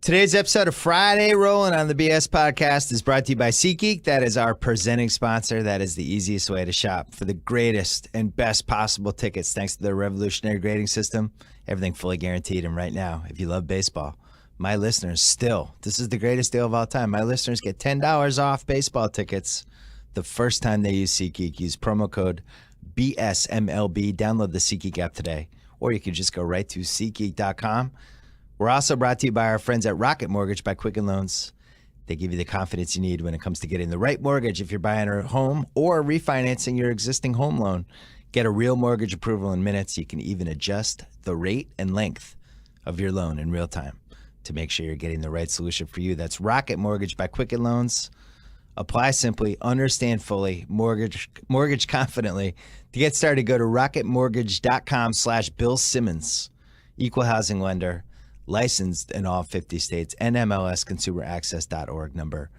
Today's episode of Friday Rolling on the BS Podcast is brought to you by SeatGeek. That is our presenting sponsor. That is the easiest way to shop for the greatest and best possible tickets thanks to their revolutionary grading system. Everything fully guaranteed. And right now, if you love baseball, my listeners still, this is the greatest deal of all time. My listeners get $10 off baseball tickets the first time they use SeatGeek. Use promo code BSMLB. Download the SeatGeek app today, or you can just go right to SeatGeek.com. We're also brought to you by our friends at Rocket Mortgage by Quicken Loans. They give you the confidence you need when it comes to getting the right mortgage if you're buying a home or refinancing your existing home loan. Get a real mortgage approval in minutes. You can even adjust the rate and length of your loan in real time to make sure you're getting the right solution for you. That's Rocket Mortgage by Quicken Loans. Apply simply, understand fully, mortgage confidently. To get started, go to rocketmortgage.com/Bill Simmons, equal housing lender. Licensed in all 50 states, NMLSconsumeraccess.org, number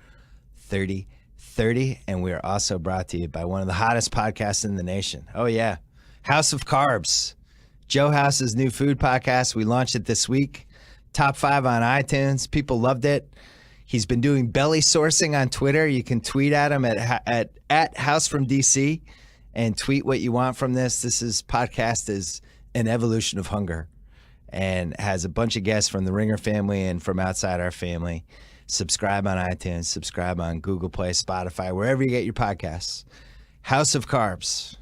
3030. And we are also brought to you by one of the hottest podcasts in the nation. Oh, yeah. House of Carbs. Joe House's new food podcast. We launched it this week. Top 5 on iTunes. People loved it. He's been doing belly sourcing on Twitter. You can tweet at him at House from DC and tweet what you want from this. This podcast is an evolution of hunger, and has a bunch of guests from the Ringer family and from outside our family. Subscribe on iTunes, subscribe on Google Play, Spotify, wherever you get your podcasts. House of Carbs.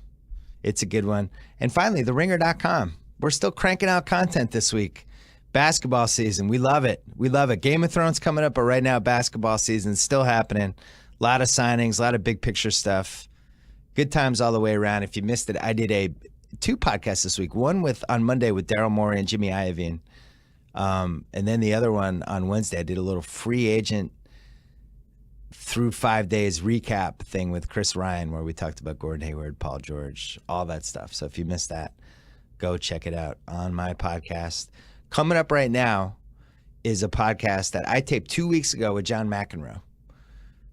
It's a good one. And finally, theringer.com. We're still cranking out content this week. Basketball season. We love it. We love it. Game of Thrones coming up, but right now basketball season is still happening. A lot of signings, a lot of big picture stuff. Good times all the way around. If you missed it, I did two podcasts this week. One on Monday with Daryl Morey and Jimmy Iovine. And then the other one on Wednesday, I did a little free agent through 5 days recap thing with Chris Ryan, where we talked about Gordon Hayward, Paul George, all that stuff. So if you missed that, go check it out on my podcast. Coming up right now is a podcast that I taped 2 weeks ago with John McEnroe,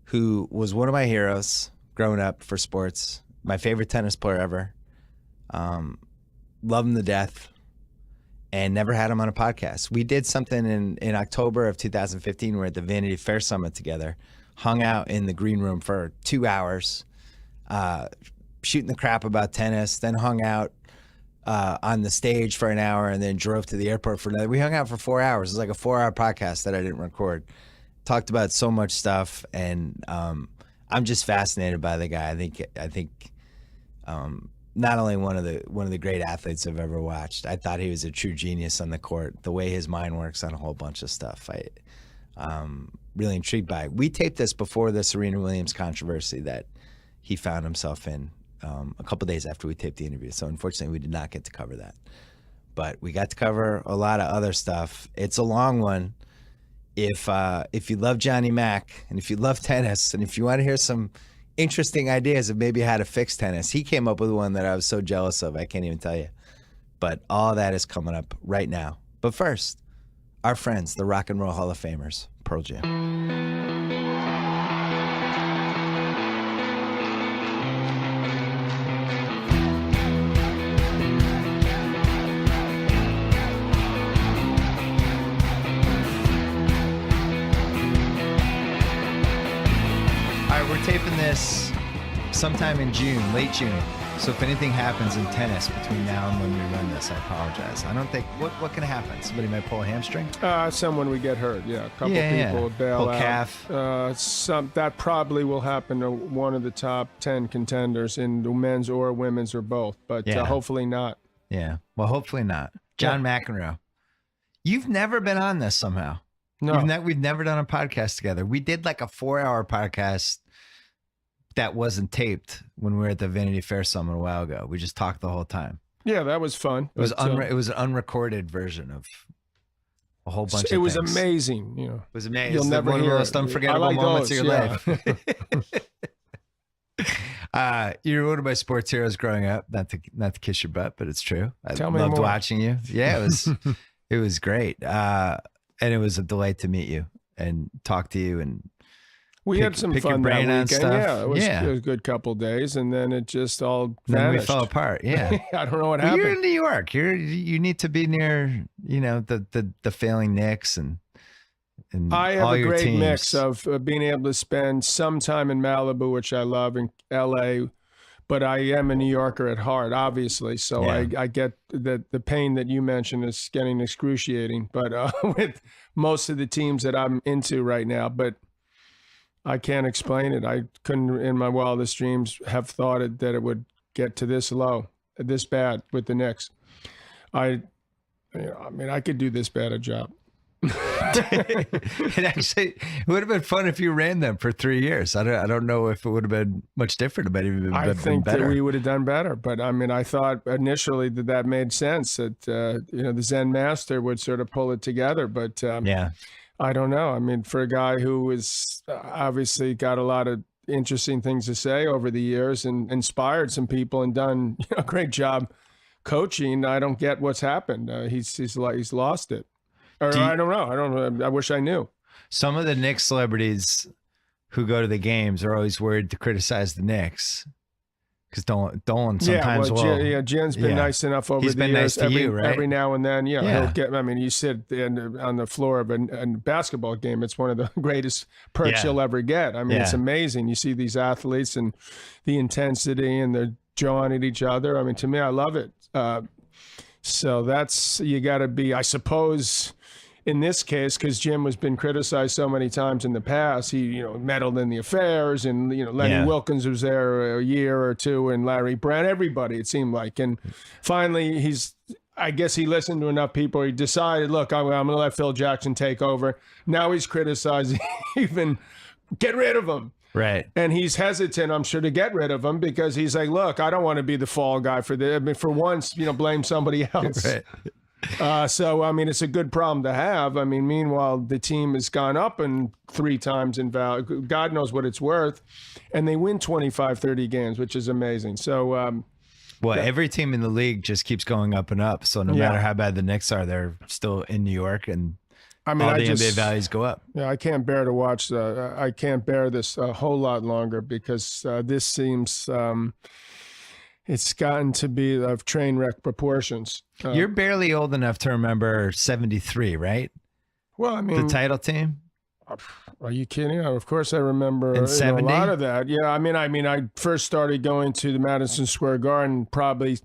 who was one of my heroes growing up for sports, my favorite tennis player ever. Love him to death, and never had him on a podcast. We did something in October of 2015. We were at the Vanity Fair Summit together, hung out in the green room for 2 hours, shooting the crap about tennis, then hung out on the stage for an hour, and then drove to the airport for another. We hung out for 4 hours. It was like a 4-hour podcast that I didn't record. Talked about so much stuff, and I'm just fascinated by the guy. I think not only one of the great athletes I've ever watched. I thought he was a true genius on the court. The way his mind works on a whole bunch of stuff, really intrigued by. We taped this before the Serena Williams controversy that he found himself in a couple days after we taped the interview. So unfortunately, we did not get to cover that, but we got to cover a lot of other stuff. It's a long one. If you love Johnny Mac, and if you love tennis, and if you want to hear some interesting ideas of maybe how to fix tennis, he came up with one that I was so jealous of, I can't even tell you. But all that is coming up right now. But first, our friends, the Rock and Roll Hall of Famers, Pearl Jam. We're taping this sometime in June, late June. So if anything happens in tennis between now and when we run this, I apologize. I don't think what can happen. Somebody might pull a hamstring. Someone would get hurt. Yeah, a couple people would bail pull out. Calf. That probably will happen to one of the top 10 contenders in the men's or women's or both, but hopefully not. Yeah, well, hopefully not. John McEnroe, you've never been on this somehow. No, we've never done a podcast together. We did like a 4-hour podcast that wasn't taped when we were at the Vanity Fair Summit a while ago. We just talked the whole time. Yeah, that was fun. It was it was an unrecorded version of a whole bunch of things. It was amazing. You know, it was amazing. You'll never one hear of the most unforgettable moments of your life. You're one of my sports heroes growing up. Not to kiss your butt, but it's true. I loved watching you. Yeah, it was great. And it was a delight to meet you and talk to you and we had some fun that weekend. Yeah, it was a good couple of days, and then it just all vanished. Then we fell apart. Yeah, I don't know what happened. You're in New York. You need to be near, the failing Knicks, and And I have all a your great teams. mix of being able to spend some time in Malibu, which I love, in LA, but I am a New Yorker at heart, obviously. So Yeah. I get that the pain that you mentioned is getting excruciating, but with most of the teams that I'm into right now, but I can't explain it. I couldn't, in my wildest dreams, have thought that it would get to this low, this bad with the Knicks. I mean, I could do this bad a job. It actually would have been fun if you ran them for 3 years. I don't know if it would have been much different. It might even I been think better. that we would have done better. But I mean, I thought initially that made sense, that the Zen master would sort of pull it together. But Yeah. I don't know. I mean, for a guy who is obviously got a lot of interesting things to say over the years and inspired some people and done a great job coaching, I don't get what's happened. He's lost it. Or I don't know. I wish I knew. Some of the Knicks celebrities who go to the games are always worried to criticize the Knicks because Dolan sometimes Jen's been nice enough over the years. Every now and then, he'll get. I mean, you sit on the floor of a basketball game. It's one of the greatest perks you'll ever get. I mean, it's amazing. You see these athletes and the intensity, and they're jawing at each other. I mean, to me, I love it. So that's, you got to be, I suppose, in this case, because Jim has been criticized so many times in the past, he meddled in the affairs, and Lenny Wilkins was there a year or two, and Larry Brown, everybody, it seemed like, and finally I guess he listened to enough people. He decided, look, I'm going to let Phil Jackson take over. Now he's criticizing, even get rid of him. Right. And he's hesitant, I'm sure, to get rid of him because he's like, look, I don't want to be the fall guy for this. I mean, for once, blame somebody else. Right. So, I mean, it's a good problem to have. I mean, meanwhile, the team has gone up 3 times in value. God knows what it's worth. And they win 25, 30 games, which is amazing. So, every team in the league just keeps going up and up. So no matter how bad the Knicks are, they're still in New York, and all the NBA values go up. Yeah, I can't bear to watch. I can't bear this a whole lot longer because this seems it's gotten to be of train wreck proportions. You're barely old enough to remember 73, right? Well, I mean, the title team. Are you kidding? Of course, I remember in 70? A lot of that. Yeah, I mean, I first started going to the Madison Square Garden probably,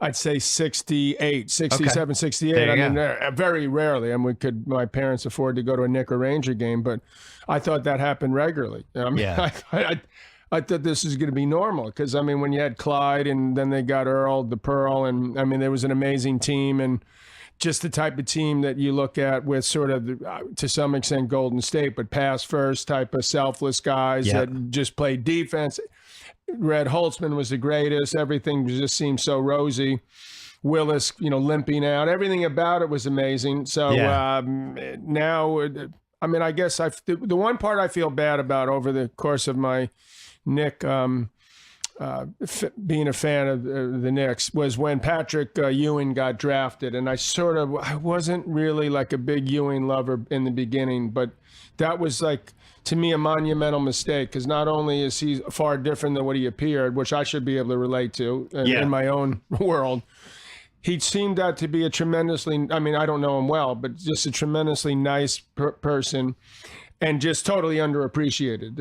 I'd say 68, 67, 68. I mean, very rarely. I mean, my parents afford to go to a Knick or Ranger game, but I thought that happened regularly. I mean, I thought this was going to be normal because, I mean, when you had Clyde and then they got Earl, the Pearl, and I mean, there was an amazing team, and just the type of team that you look at with sort of, to some extent, Golden State, but pass first type of selfless guys that just play defense. Red Holtzman was the greatest. Everything just seemed so rosy. Willis, limping out. Everything about it was amazing. So now, I mean, I guess the one part I feel bad about over the course of my Knick being a fan of the Knicks was when Patrick Ewing got drafted, and I wasn't really like a big Ewing lover in the beginning, but that was like, to me, a monumental mistake because not only is he far different than what he appeared, which I should be able to relate to in my own world, he seemed out to be a tremendously, I mean, I don't know him well, but just a tremendously nice person. And just totally underappreciated.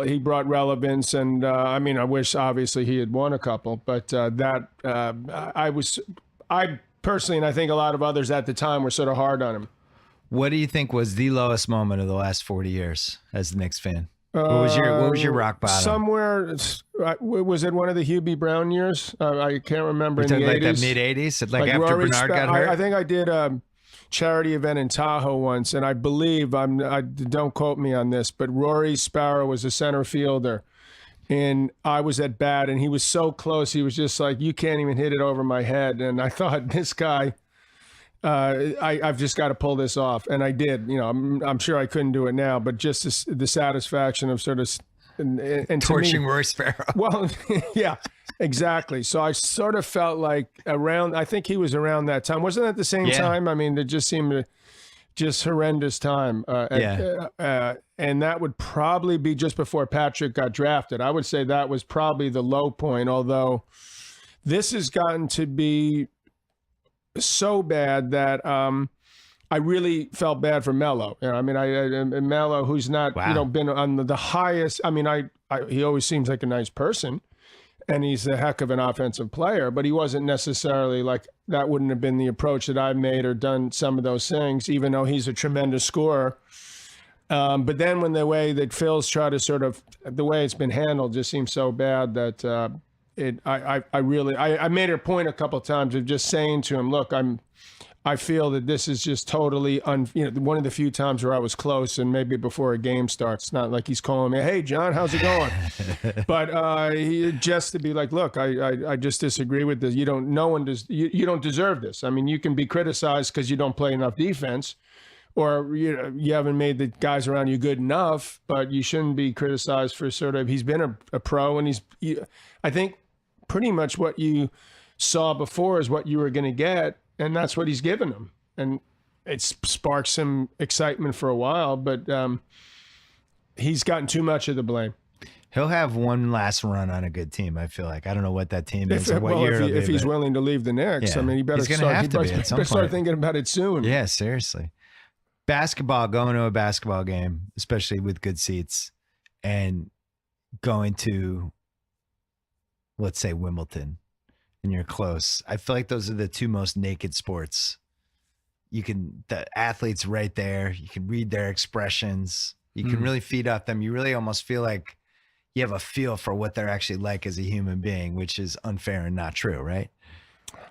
He brought relevance, and I mean, I wish obviously he had won a couple, but I personally, and I think a lot of others at the time, were sort of hard on him. What do you think was the lowest moment of the last 40 years as a Knicks fan? What was your rock bottom? Somewhere, was it one of the Hubie Brown years? I can't remember. In the 80s, like that mid 80s, like after Rory Bernard got hurt. I think I did charity event in Tahoe once, and I believe I don't quote me on this, but Rory Sparrow was a center fielder, and I was at bat, and he was so close. He was just like, you can't even hit it over my head. And I thought, this guy, I've just got to pull this off, and I did. I'm sure I couldn't do it now, but just the satisfaction of sort of and torching Rory Sparrow. Well, yeah. Exactly. So I sort of felt like I think he was around that time. Wasn't that the same time? I mean, it just seemed just horrendous time. And that would probably be just before Patrick got drafted. I would say that was probably the low point, although this has gotten to be so bad that I really felt bad for Melo. You know, I mean, Melo, who's not, been on the highest. I mean, he always seems like a nice person, and he's a heck of an offensive player, but he wasn't necessarily like, that wouldn't have been the approach that I've made or done some of those things, even though he's a tremendous scorer. But then when the way that Phil's tried to sort of, the way it's been handled just seems so bad that I made a point a couple of times of just saying to him, look, I feel that this is just totally one of the few times where I was close, and maybe before a game starts, not like he's calling me, hey John, how's it going? But just to be like, look, I just disagree with this. You don't deserve this. I mean, you can be criticized because you don't play enough defense, or you haven't made the guys around you good enough, but you shouldn't be criticized for sort of, he's been a pro, and I think pretty much what you saw before is what you were going to get. And that's what he's given him. And it sparked some excitement for a while, but he's gotten too much of the blame. He'll have one last run on a good team, I feel like. I don't know what that team is or what year it'll be. If he's willing to leave the Knicks, I mean, he better start thinking about it soon. Yeah, seriously. Basketball, going to a basketball game, especially with good seats, and going to, let's say, Wimbledon, and you're close. I feel like those are the two most naked sports. The athletes right there. You can read their expressions. You can really feed off them. You really almost feel like you have a feel for what they're actually like as a human being, which is unfair and not true, right?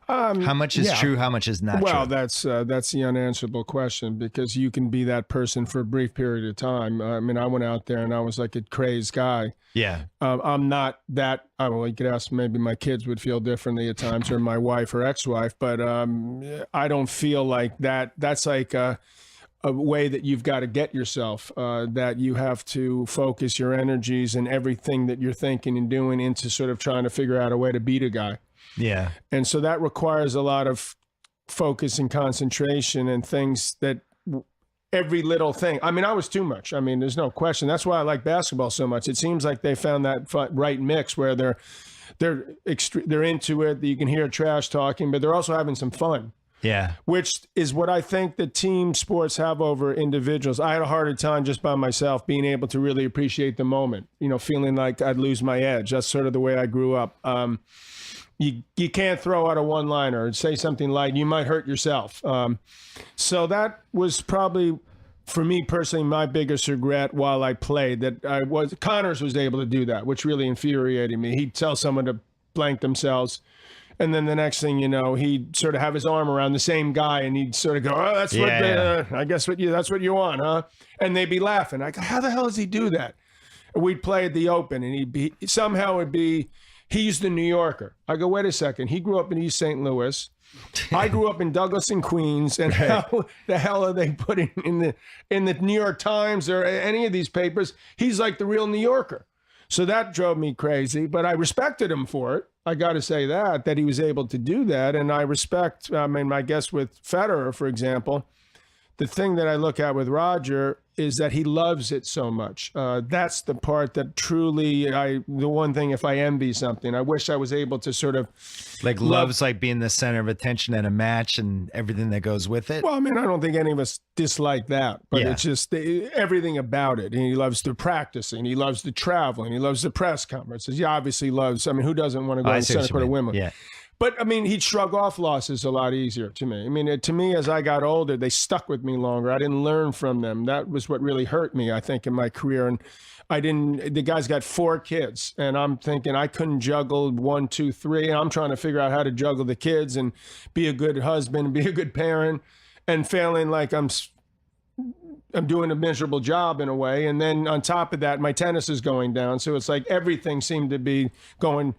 How much is true? How much is not true? Well, that's the unanswerable question, because you can be that person for a brief period of time. I mean, I went out there and I was like a crazed guy. Yeah. I'm not that. Well, you could ask, maybe my kids would feel differently at times, or my wife or ex-wife, but I don't feel like that. That's like a way that you've got to get yourself, that you have to focus your energies and everything that you're thinking and doing into sort of trying to figure out a way to beat a guy. Yeah. And so that requires a lot of focus and concentration and things that every little thing. I mean, I was too much. I mean, there's no question. That's why I like basketball so much. It seems like they found that right mix where they're into it. You can hear trash talking, but they're also having some fun. Yeah. Which is what I think that team sports have over individuals. I had a harder time just by myself being able to really appreciate the moment, feeling like I'd lose my edge. That's sort of the way I grew up. You can't throw out a one-liner and say something light. You might hurt yourself. So that was probably, for me personally, my biggest regret while I played. That Connors was able to do that, which really infuriated me. He'd tell someone to blank themselves, and then the next thing you know, he'd sort of have his arm around the same guy, and he'd sort of go, "Oh, that's I guess that's what you want, huh?" And they'd be laughing. I go, "How the hell does he do that?" And we'd play at the Open, and somehow it'd be. He's the New Yorker. I go, wait a second. He grew up in East St. Louis. I grew up in Douglas and Queens. And how the hell are they putting in the New York Times or any of these papers? He's like the real New Yorker. So that drove me crazy. But I respected him for it. I got to say that he was able to do that. And I respect, I guess with Federer, for example, the thing that I look at with Roger is that he loves it so much. That's the part that truly, the one thing, if I envy something, I wish I was able to sort of love's like being the center of attention at a match and everything that goes with it. Well, I mean, I don't think any of us dislike that, but it's just everything about it. And he loves the practicing, he loves the traveling, he loves the press conferences. He obviously loves, who doesn't want to go to the center court of Wimbledon? Yeah. But, I mean, he'd shrug off losses a lot easier to me. I mean, to me, as I got older, they stuck with me longer. I didn't learn from them. That was what really hurt me, I think, in my career. And the guy's got 4 kids, and I'm thinking I couldn't juggle 1, 2, 3. And I'm trying to figure out how to juggle the kids and be a good husband and be a good parent, and failing like I'm doing a miserable job in a way. And then on top of that, my tennis is going down. So it's like everything seemed to be going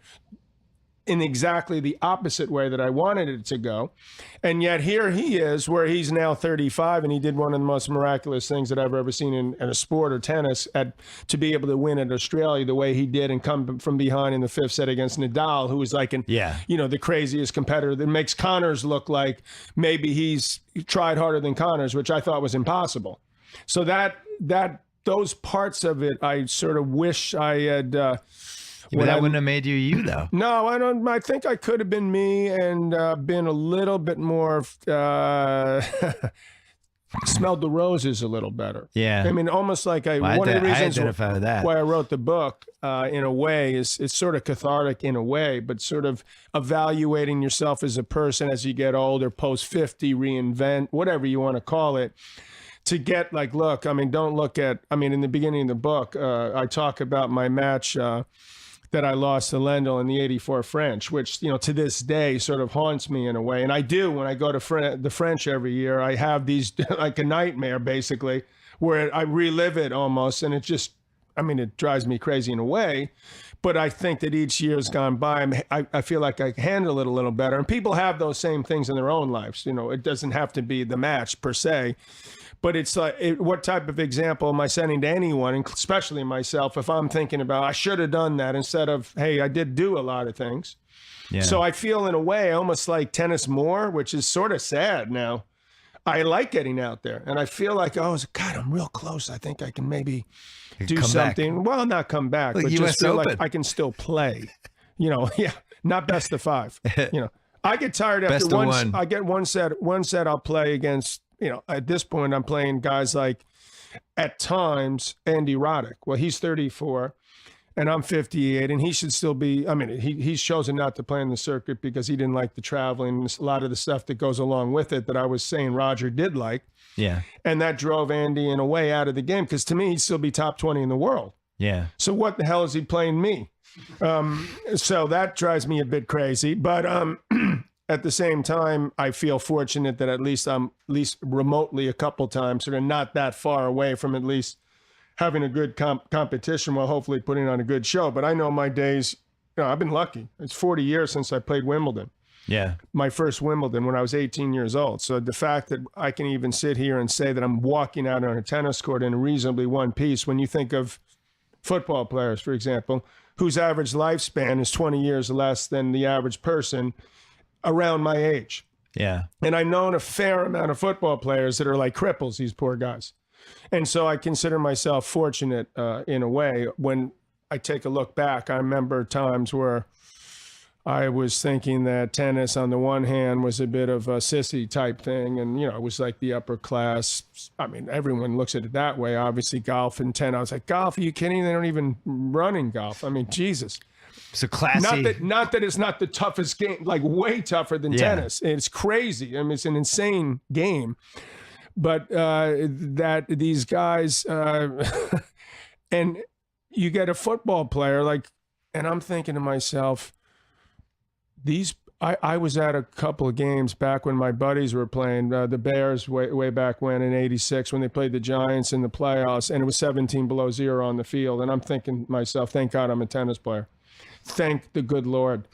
in exactly the opposite way that I wanted it to go. And yet here he is, where he's now 35, and he did one of the most miraculous things that I've ever seen in a sport or tennis, to be able to win at Australia the way he did and come from behind in the 5th set against Nadal, who was like the craziest competitor that makes Connors look like maybe he's tried harder than Connors, which I thought was impossible. So those parts of it, I sort of wish I had but that wouldn't have made you though. No, I don't. I think I could have been me and been a little bit more smelled the roses a little better. Yeah. I mean, almost like one of the reasons why I wrote the book, in a way, is it's sort of cathartic in a way, but sort of evaluating yourself as a person as you get older, post 50, reinvent, whatever you want to call it, to get like, look, I mean, don't look at, I mean, in the beginning of the book, I talk about my match that I lost to Lendl in the '84 French, which, you know, to this day sort of haunts me in a way. And I do, when I go to the French every year, I have these like a nightmare basically where I relive it almost. And it just, I mean, it drives me crazy in a way. But I think that each year has gone by, I feel like I handle it a little better. And people have those same things in their own lives. You know, it doesn't have to be the match per se. But it's like, what type of example am I setting to anyone, and especially myself, if I'm thinking about, I should have done that instead of, hey, I did do a lot of things. Yeah. So I feel in a way almost like tennis more, which is sort of sad now. I like getting out there, and I feel like, oh, God, I'm real close. I think I can maybe do something. Back. Well, not come back, like but just feel like I can still play. You know, yeah, not best of 5. You know, I get tired after one. I get one set I'll play against. You know, at this point, I'm playing guys like, at times, Andy Roddick. Well, he's 34, and I'm 58, and he should still be. I mean, he's chosen not to play in the circuit because he didn't like the traveling, a lot of the stuff that goes along with it that I was saying Roger did like. Yeah. And that drove Andy in a way out of the game, because to me, he'd still be top 20 in the world. Yeah. So what the hell is he playing me? So that drives me a bit crazy, but at the same time, I feel fortunate that at least I'm remotely a couple times, sort of not that far away from at least having a good competition while hopefully putting on a good show. But I know my days, you know, I've been lucky. It's 40 years since I played Wimbledon. Yeah. My first Wimbledon when I was 18 years old. So the fact that I can even sit here and say that I'm walking out on a tennis court in a reasonably one piece, when you think of football players, for example, whose average lifespan is 20 years less than the average person around my age. Yeah. And I've known a fair amount of football players that are like cripples, these poor guys. And so I consider myself fortunate in a way. When I take a look back, I remember times where I was thinking that tennis on the one hand was a bit of a sissy type thing. And, you know, it was like the upper class. I mean, everyone looks at it that way. Obviously, golf and tennis. I was like, golf, are you kidding? They don't even run in golf. I mean, Jesus. So classy. Not that it's not the toughest game, like way tougher than tennis. It's crazy. I mean, it's an insane game. But that these guys, and you get a football player like, and I'm thinking to myself, I was at a couple of games back when my buddies were playing the Bears way back when in '86 when they played the Giants in the playoffs, and it was 17 below zero on the field. And I'm thinking to myself, thank God I'm a tennis player. Thank the good Lord.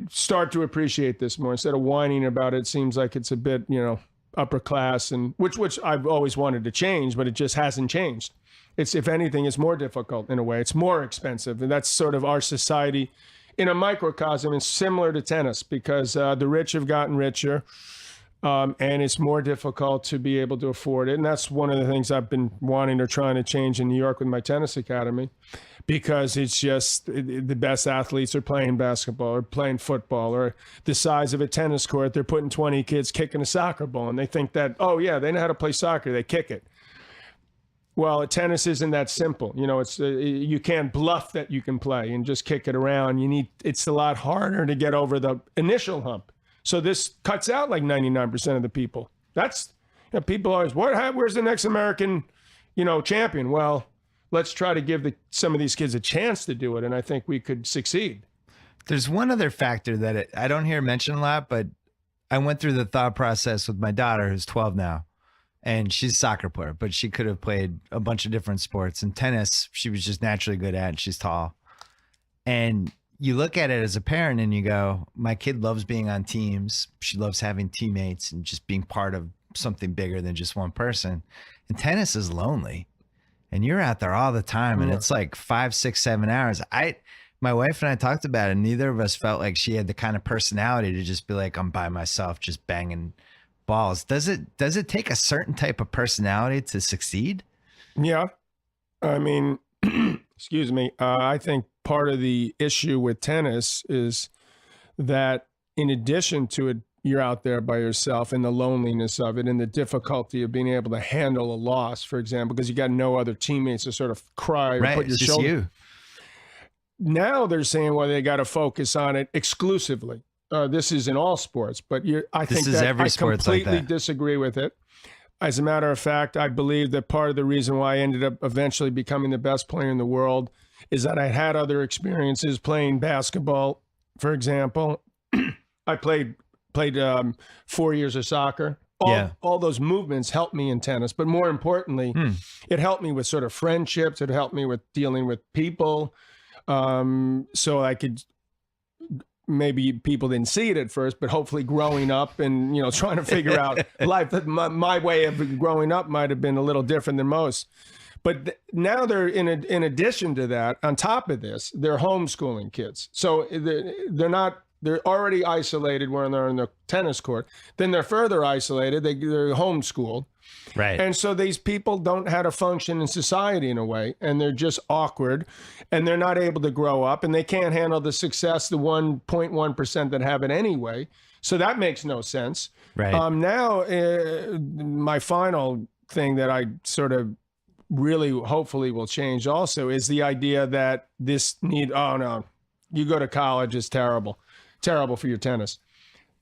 Start to appreciate this more instead of whining about it. It seems like it's a bit, you know, upper class, and which I've always wanted to change, but it just hasn't changed. It's, if anything, it's more difficult in a way. It's more expensive, and that's sort of our society in a microcosm. It's similar to tennis because the rich have gotten richer. And it's more difficult to be able to afford it. And that's one of the things I've been wanting or trying to change in New York with my tennis academy, because it's just the best athletes are playing basketball or playing football, or the size of a tennis court, they're putting 20 kids kicking a soccer ball. And they think that, oh, yeah, they know how to play soccer. They kick it. Well, tennis isn't that simple. You know, it's you can't bluff that you can play and just kick it around. It's a lot harder to get over the initial hump. So this cuts out like 99% of the people. That's, you know, people always, where's the next American, you know, champion? Well, let's try to give some of these kids a chance to do it, and I think we could succeed. There's one other factor that I don't hear mentioned a lot, but I went through the thought process with my daughter, who's 12 now, and she's a soccer player, but she could have played a bunch of different sports. And tennis, she was just naturally good at, and she's tall. And you look at it as a parent and you go, my kid loves being on teams. She loves having teammates and just being part of something bigger than just one person. And tennis is lonely, and you're out there all the time, and it's like 5, 6, 7 hours. My wife and I talked about it, and neither of us felt like she had the kind of personality to just be like, I'm by myself, just banging balls. Does it take a certain type of personality to succeed? Yeah. I mean, excuse me. I think part of the issue with tennis is that in addition to it, you're out there by yourself, and the loneliness of it and the difficulty of being able to handle a loss, for example, because you got no other teammates to sort of cry or put your shoulder. You. Now they're saying, well, they got to focus on it exclusively. This is in all sports, but I think that I completely disagree with it. As a matter of fact, I believe that part of the reason why I ended up eventually becoming the best player in the world is that I had other experiences playing basketball, for example. I played 4 years of soccer. All those movements helped me in tennis, but more importantly, it helped me with sort of friendships. It helped me with dealing with people. So I could, maybe people didn't see it at first, but hopefully growing up and, trying to figure out life, my way of growing up might have been a little different than most. But now they're, in addition to that, on top of this, they're homeschooling kids. So they're already isolated when they're on the tennis court. Then they're further isolated. They're homeschooled. Right. And so these people don't know how to function in society in a way, and they're just awkward, and they're not able to grow up, and they can't handle the success, the 1.1% that have it anyway. So that makes no sense. Right. Now, my final thing that I sort of really hopefully will change also is the idea that oh no, you go to college is terrible for your tennis.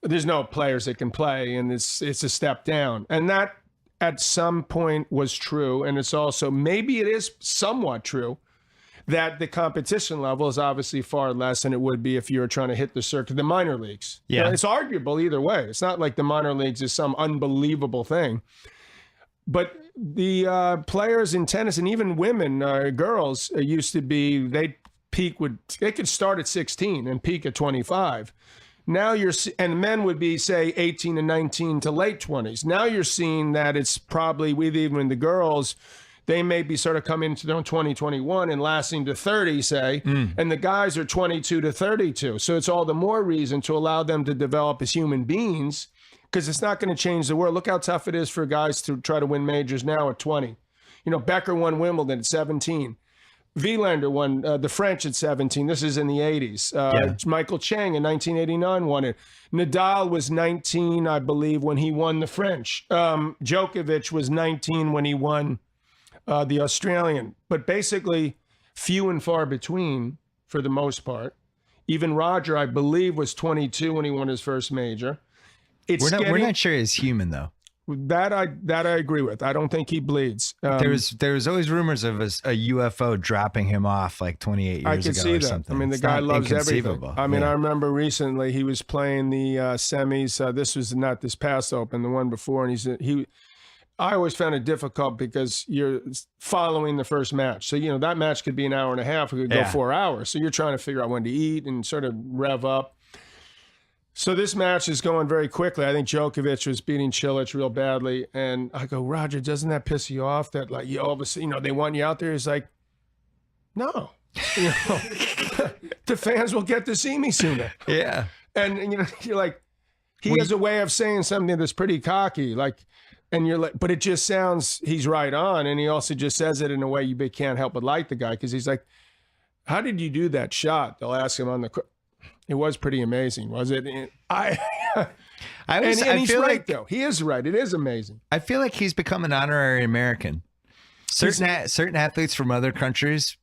There's no players that can play, and it's a step down. And that at some point was true. And it's also, maybe it is somewhat true, that the competition level is obviously far less than it would be if you were trying to hit the circuit, the minor leagues. Yeah. It's arguable either way. It's not like the minor leagues is some unbelievable thing. But the players in tennis, and even women, girls, used to be, they could start at 16 and peak at 25. Now and men would be, say, 18 and 19 to late 20s. Now you're seeing that it's probably, with even the girls, they may be sort of coming into their own 2021 and lasting to 30, say, and the guys are 22 to 32. So it's all the more reason to allow them to develop as human beings, because it's not going to change the world. Look how tough it is for guys to try to win majors now at 20. Becker won Wimbledon at 17. Wielander won the French at 17. This is in the 80s. Michael Chang in 1989 won it. Nadal was 19, I believe, when he won the French. Djokovic was 19 when he won the Australian. But basically, few and far between for the most part. Even Roger, I believe, was 22 when he won his first major. We're not sure he's human, though. That I agree with. I don't think he bleeds. There was always rumors of a UFO dropping him off like 28 years ago. I can see that. Something. I mean, the guy loves everything. I mean, I remember recently he was playing the semis. This was not this past Open, the one before, and I always found it difficult because you're following the first match. So that match could be an hour and a half. It could go 4 hours. So you're trying to figure out when to eat and sort of rev up. So this match is going very quickly. I think Djokovic was beating Cilic real badly. And I go, Roger, doesn't that piss you off that, like, you obviously, they want you out there? He's like, no. The fans will get to see me sooner. Yeah. And you're like, he has a way of saying something that's pretty cocky. Like, and you're like, but it just sounds, he's right on. And he also just says it in a way you can't help but like the guy, because he's like, how did you do that shot? They'll ask him on the court. It was pretty amazing, was it? And he's right, though. He is right. It is amazing. I feel like he's become an honorary American. Certain athletes from other countries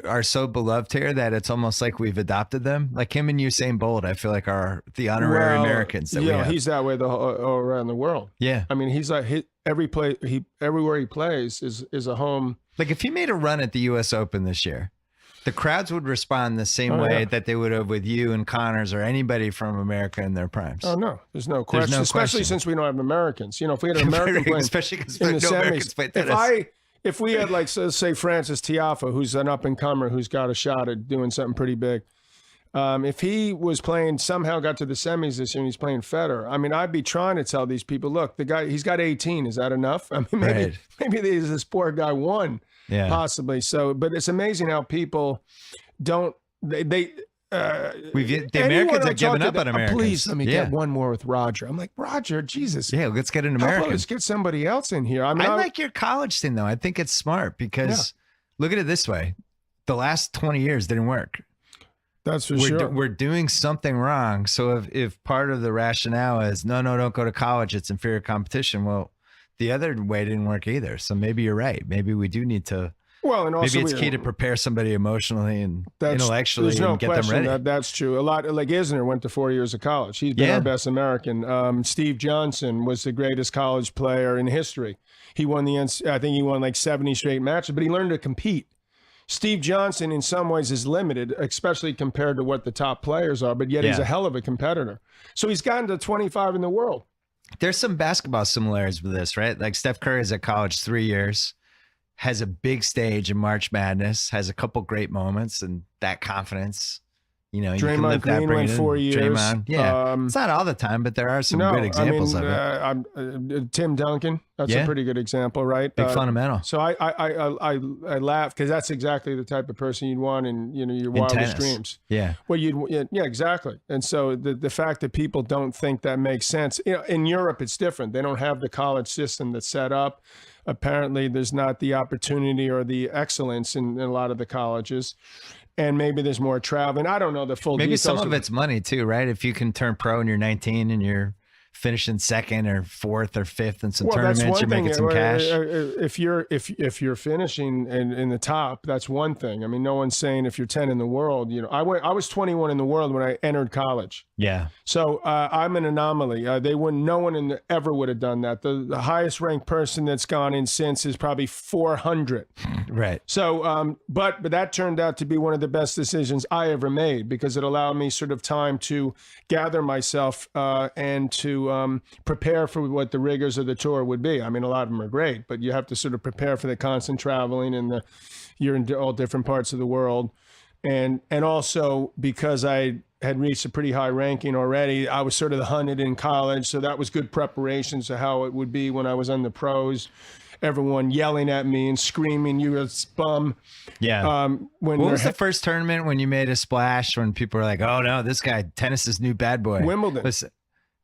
are so beloved here that it's almost like we've adopted them. Like him and Usain Bolt, I feel like are the honorary Americans that we have. He's that way all around the world. Yeah. I mean, he's like everywhere he plays is a home. Like if he made a run at the U.S. Open this year, the crowds would respond the same way that they would have with you and Connors or anybody from America in their primes. Oh, no. There's no question. Especially since we don't have Americans. If we had an American playing especially because in the no Americans play tennis. If we had, like, say, Francis Tiafoe, who's an up-and-comer who's got a shot at doing something pretty big, if he was playing, somehow got to the semis this year and he's playing Federer, I mean, I'd be trying to tell these people, look, the guy, he's got 18. Is that enough? I mean, maybe this poor guy won. Yeah, possibly. So, but it's amazing how people don't. The Americans have given up on Americans. Please let me get one more with Roger. I'm like, Roger, Jesus. Yeah, let's get an American. Let's get somebody else in here. I like your college thing though. I think it's smart because look at it this way: the last 20 years didn't work. That's for sure. We're doing something wrong. So if part of the rationale is no, don't go to college, it's inferior competition. Well, the other way didn't work either. So maybe you're right. Maybe we do need to. Well, and also maybe it's key to prepare somebody emotionally and intellectually and get them ready. That's true. A lot like Isner went to 4 years of college. He's been our best American. Steve Johnson was the greatest college player in history. He won I think he won like 70 straight matches, but he learned to compete. Steve Johnson, in some ways, is limited, especially compared to what the top players are, but yet he's a hell of a competitor. So he's gotten to 25 in the world. There's some basketball similarities with this, right? Like Steph Curry is at college 3 years, has a big stage in March Madness, has a couple great moments, and that confidence. You know, Draymond Green went 4 years. Draymond, it's not all the the but there are some good examples of it. Tim Duncan, that's a pretty good example, right? Big fundamental. So I laugh because that's exactly the type of person you'd want in your wildest dreams. Yeah. Well, exactly. And so the fact that people don't think that makes sense, in Europe it's different. They don't have the college system that's set up. Apparently, there's not the opportunity or the excellence in a lot of the colleges. And maybe there's more traveling. I don't know the full details. Maybe some of it's money too, right? If you can turn pro and you're 19 and you're finishing second or fourth or fifth in some tournaments, you're making some cash. If you're finishing in the top, that's one thing. I mean, no one's saying if you're 10 in the world. I was 21 in the world when I entered college. Yeah. So I'm an anomaly. No one ever would have done that. The highest ranked person that's gone in since is probably 400. Right. So, but that turned out to be one of the best decisions I ever made because it allowed me sort of time to gather myself and to prepare for what the rigors of the tour would be. I mean, a lot of them are great, but you have to sort of prepare for the constant traveling and you're in all different parts of the world. And also because I had reached a pretty high ranking already, I was sort of hunted in college. So that was good preparation to how it would be when I was on the pros. Everyone yelling at me and screaming, "You're a bum." Yeah. What was the first tournament when you made a splash? When people were like, "Oh no, this guy, tennis's new bad boy." Wimbledon.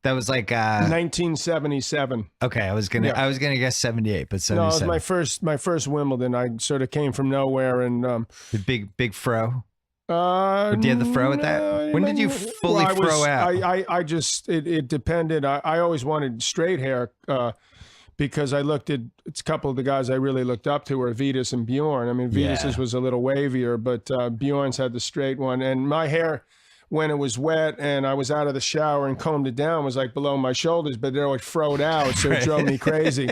That was like 1977. Okay, I was gonna guess 78, but 77. No, it was my first Wimbledon. I sort of came from nowhere and the big fro. Did you have the fro at that? When did you fully fro out? I just it depended. I always wanted straight hair. Because I looked at a couple of the guys I really looked up to were Vitas and Bjorn. I mean, Vitas's was a little wavier, but Bjorn's had the straight one. And my hair, when it was wet and I was out of the shower and combed it down, was like below my shoulders, but it always froed out, so it drove me crazy.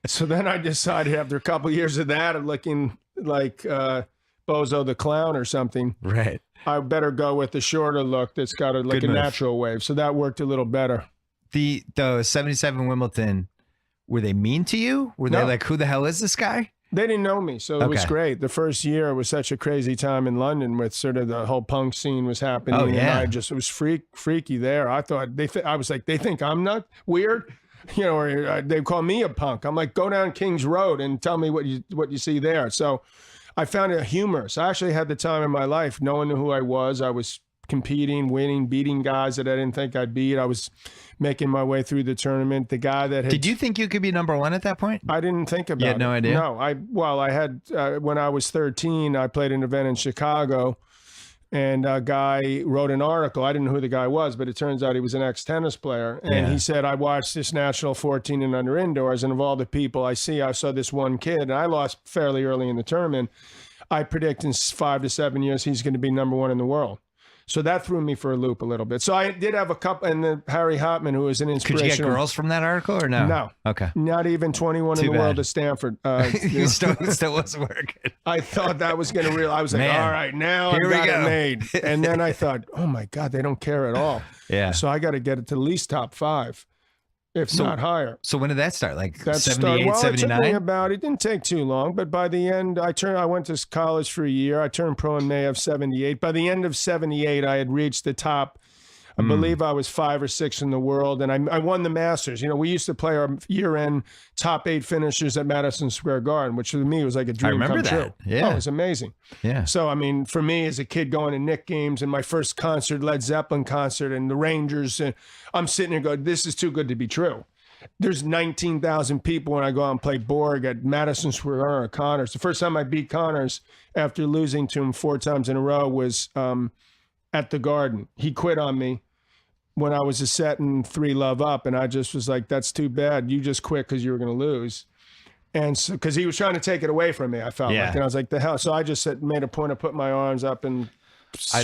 So then I decided after a couple of years of that, of looking like Bozo the Clown or something, right? I better go with the shorter look that's got a natural wave. So that worked a little better. The 77 Wimbledon. Were they mean to you? Were they like, who the hell is this guy? They didn't know me, so it was great. The first year was such a crazy time in London with sort of the whole punk scene was happening. Oh, yeah. And it was freaky there. I thought, I was like, they think I'm not weird? Or they call me a punk. I'm like, go down King's Road and tell me what you see there. So I found it humorous. I actually had the time in my life. No one knew who I was. I was competing, winning, beating guys that I didn't think I'd beat. I was making my way through the tournament. The guy that had... Did you think you could be number one at that point? I didn't think about it. You had no idea? No. I had, when I was 13, I played an event in Chicago and a guy wrote an article. I didn't know who the guy was, but it turns out he was an ex-tennis player. And he said, I watched this national 14 and under indoors, and of all the people I saw this one kid, and I lost fairly early in the tournament. I predict in 5 to 7 years, he's going to be number one in the world. So that threw me for a loop a little bit. So I did have a couple, and then Harry Hopman, who was an inspiration. Could you get girls from that article or no? No. Okay. Not even 21 in the world at Stanford. Still wasn't working. I thought that was going to I was like, all right, now I got it made. And then I thought, oh my God, they don't care at all. Yeah. So I got to get it to at least top 5. If not higher. So when did that start? Like 78, 79? It didn't take too long, but by the end, I went to college for a year. I turned pro in May of 78. By the end of 78, I had reached the top. I believe I was 5 or 6 in the world, and I won the Masters. We used to play our year-end top 8 finishers at Madison Square Garden, which to me was like a dream come true. Yeah. Oh, it was amazing. Yeah. So, I mean, for me as a kid going to Knick games and my first concert, Led Zeppelin concert, and the Rangers, and I'm sitting there going, this is too good to be true. There's 19,000 people when I go out and play Borg at Madison Square Garden or Connors. The first time I beat Connors after losing to him 4 times in a row was at the Garden. He quit on me when I was a setting 3-love up, and I just was like, that's too bad. You just quit because you were going to lose. And so, because he was trying to take it away from me, I felt like, and I was like, the hell. So I just made a point of putting my arms up and I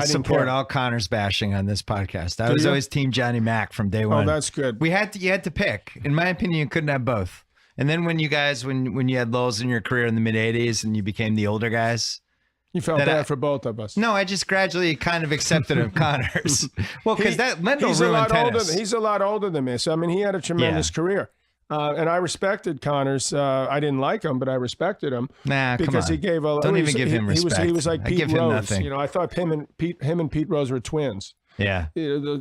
support all Connors bashing on this podcast. I was always team Johnny Mac from day one. Oh, that's good. You had to pick. In my opinion, you couldn't have both. And then when you guys, when you had lulls in your career in the mid 80s and you became the older guys, you felt bad for both of us. No, I just gradually kind of accepted of Connors. Well, because that Lendl ruined tennis. He's a lot older than me. So, I mean, he had a tremendous career. And I respected Connors. I didn't like him, but I respected him. Nah, because come on. he gave a. Don't even give him respect. He was like Pete Rose. You know, I thought him and Pete Rose were twins. Yeah.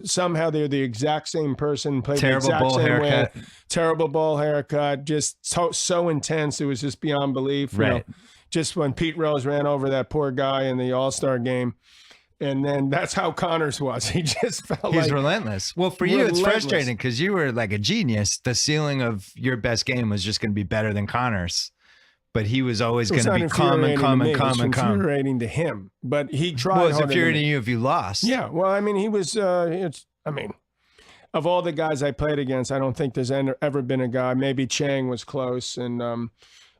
Somehow they're the exact same person. Played terrible the exact bowl same haircut. Way. Terrible ball haircut. Just so intense. It was just beyond belief. Right. You know, just when Pete Rose ran over that poor guy in the All-Star game. And then that's how Connors was. He just felt He was relentless. Well, for you, it's frustrating because you were like a genius. The ceiling of your best game was just going to be better than Connors. But he was always going to be calm. It was infuriating to him. But he tried. Well, it's infuriating to you if you lost. Yeah. Well, I mean, he was, of all the guys I played against, I don't think there's ever been a guy, maybe Chang was close. And,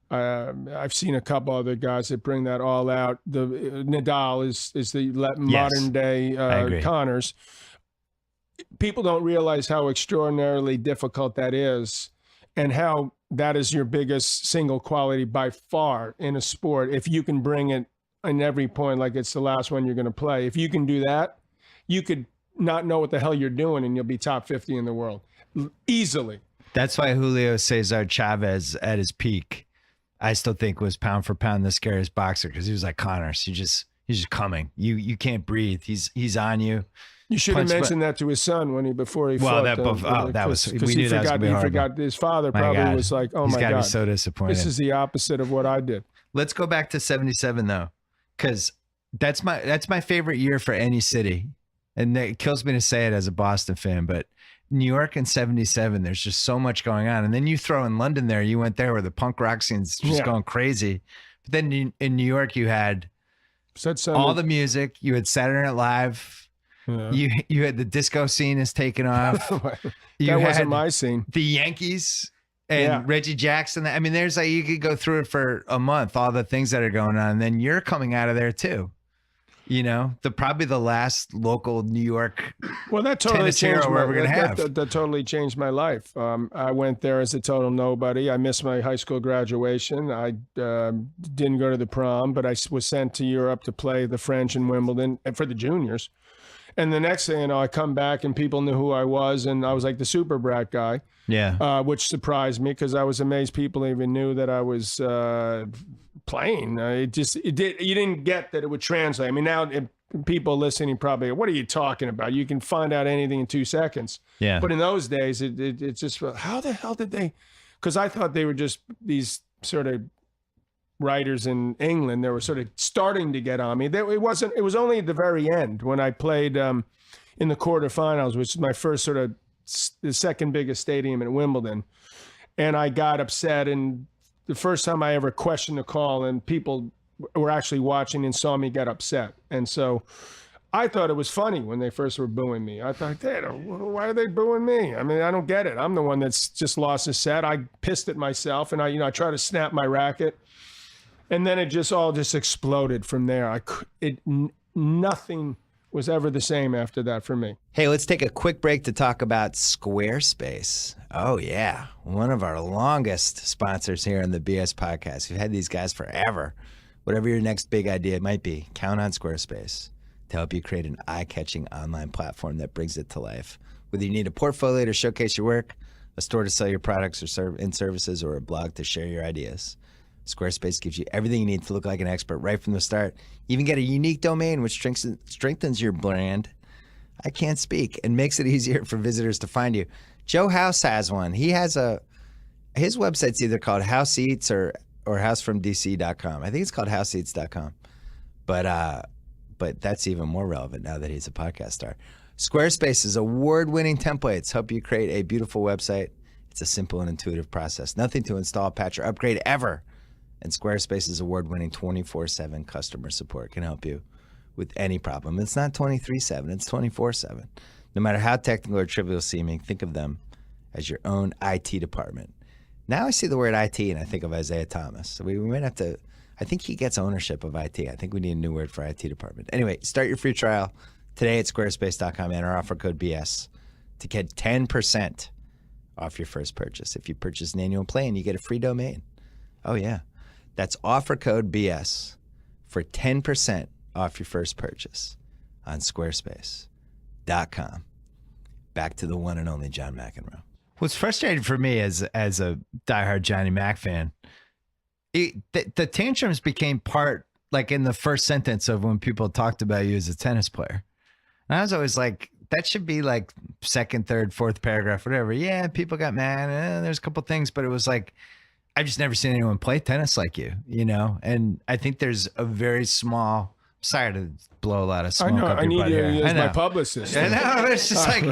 I've seen a couple other guys that bring that all out. The Nadal is the modern day Connors. People don't realize how extraordinarily difficult that is, and how that is your biggest single quality by far in a sport. If you can bring it in every point, like it's the last one you're going to play, if you can do that, you could not know what the hell you're doing, and you'll be top 50 in the world easily. That's why Julio Cesar Chavez at his peak, I still think was pound for pound the scariest boxer, because he was like Connors. He's just coming. You can't breathe. He's on you. You should have mentioned that to his son before he fought. That was we knew that was gonna be hard. He forgot. His father probably was like, "Oh my God, he's got to be so disappointed." This is the opposite of what I did. Let's go back to '77 though, because that's my favorite year for any city, and it kills me to say it as a Boston fan, but New York in '77, there's just so much going on. And then you throw in London there, you went there where the punk rock scene's just going crazy. But then in New York, you had all the music. You had Saturday Night Live. Yeah. You had the disco scene is taken off. That wasn't my scene. The Yankees and Reggie Jackson. I mean, there's you could go through it for a month, all the things that are going on. And then you're coming out of there too. You know, probably the last local New York. Well, that totally changed. That totally changed my life. I went there as a total nobody. I missed my high school graduation. I didn't go to the prom, but I was sent to Europe to play the French in Wimbledon for the juniors. And the next thing you know, I come back and people knew who I was, and I was like the super brat guy. Yeah. Which surprised me because I was amazed people even knew that I was playing. You didn't get that it would translate. I mean, now people listening probably, what are you talking about? You can find out anything in 2 seconds. Yeah. But in those days, it just, how the hell did they? Because I thought they were just these sort of writers in England. They were sort of starting to get on me. It was only at the very end when I played in the quarterfinals, which is my first sort of the second biggest stadium in Wimbledon. And I got upset, and the first time I ever questioned the call, and people were actually watching and saw me get upset. And so I thought it was funny when they first were booing me. I thought, why are they booing me? I mean, I don't get it. I'm the one that's just lost a set. I pissed at myself, and I try to snap my racket. And then it just all exploded from there. Nothing was ever the same after that for me. Hey, let's take a quick break to talk about Squarespace. Oh, yeah. One of our longest sponsors here on the BS podcast. We've had these guys forever. Whatever your next big idea might be, count on Squarespace to help you create an eye-catching online platform that brings it to life. Whether you need a portfolio to showcase your work, a store to sell your products or services, or a blog to share your ideas, Squarespace gives you everything you need to look like an expert right from the start. Even get a unique domain which strengthens your brand. I can't speak, and makes it easier for visitors to find you. Joe House has one. He has his website's either called House Eats or housefromdc.com. I think it's called houseeats.com. But that's even more relevant now that he's a podcast star. Squarespace's award-winning templates help you create a beautiful website. It's a simple and intuitive process. Nothing to install, patch, or upgrade ever. And Squarespace's award-winning 24/7 customer support can help you with any problem. It's not 23/7, it's 24/7. No matter how technical or trivial seeming, think of them as your own IT department. Now I see the word IT and I think of Isaiah Thomas. So we might have to, I think he gets ownership of IT. I think we need a new word for IT department. Anyway, start your free trial today at squarespace.com. Enter offer code BS to get 10% off your first purchase. If you purchase an annual plan, you get a free domain. Oh yeah. That's offer code BS for 10% off your first purchase on squarespace.com. Back to the one and only John McEnroe. What's frustrating for me as a diehard Johnny Mac fan, the tantrums became part, like in the first sentence of when people talked about you as a tennis player. And I was always like, that should be like second, third, fourth paragraph, whatever. Yeah, people got mad. There's a couple things, but it was like, I've just never seen anyone play tennis like you, you know? And I think there's a very small, sorry to blow a lot of smoke up your butt here. I need you as my publicist. I know, but it's just like,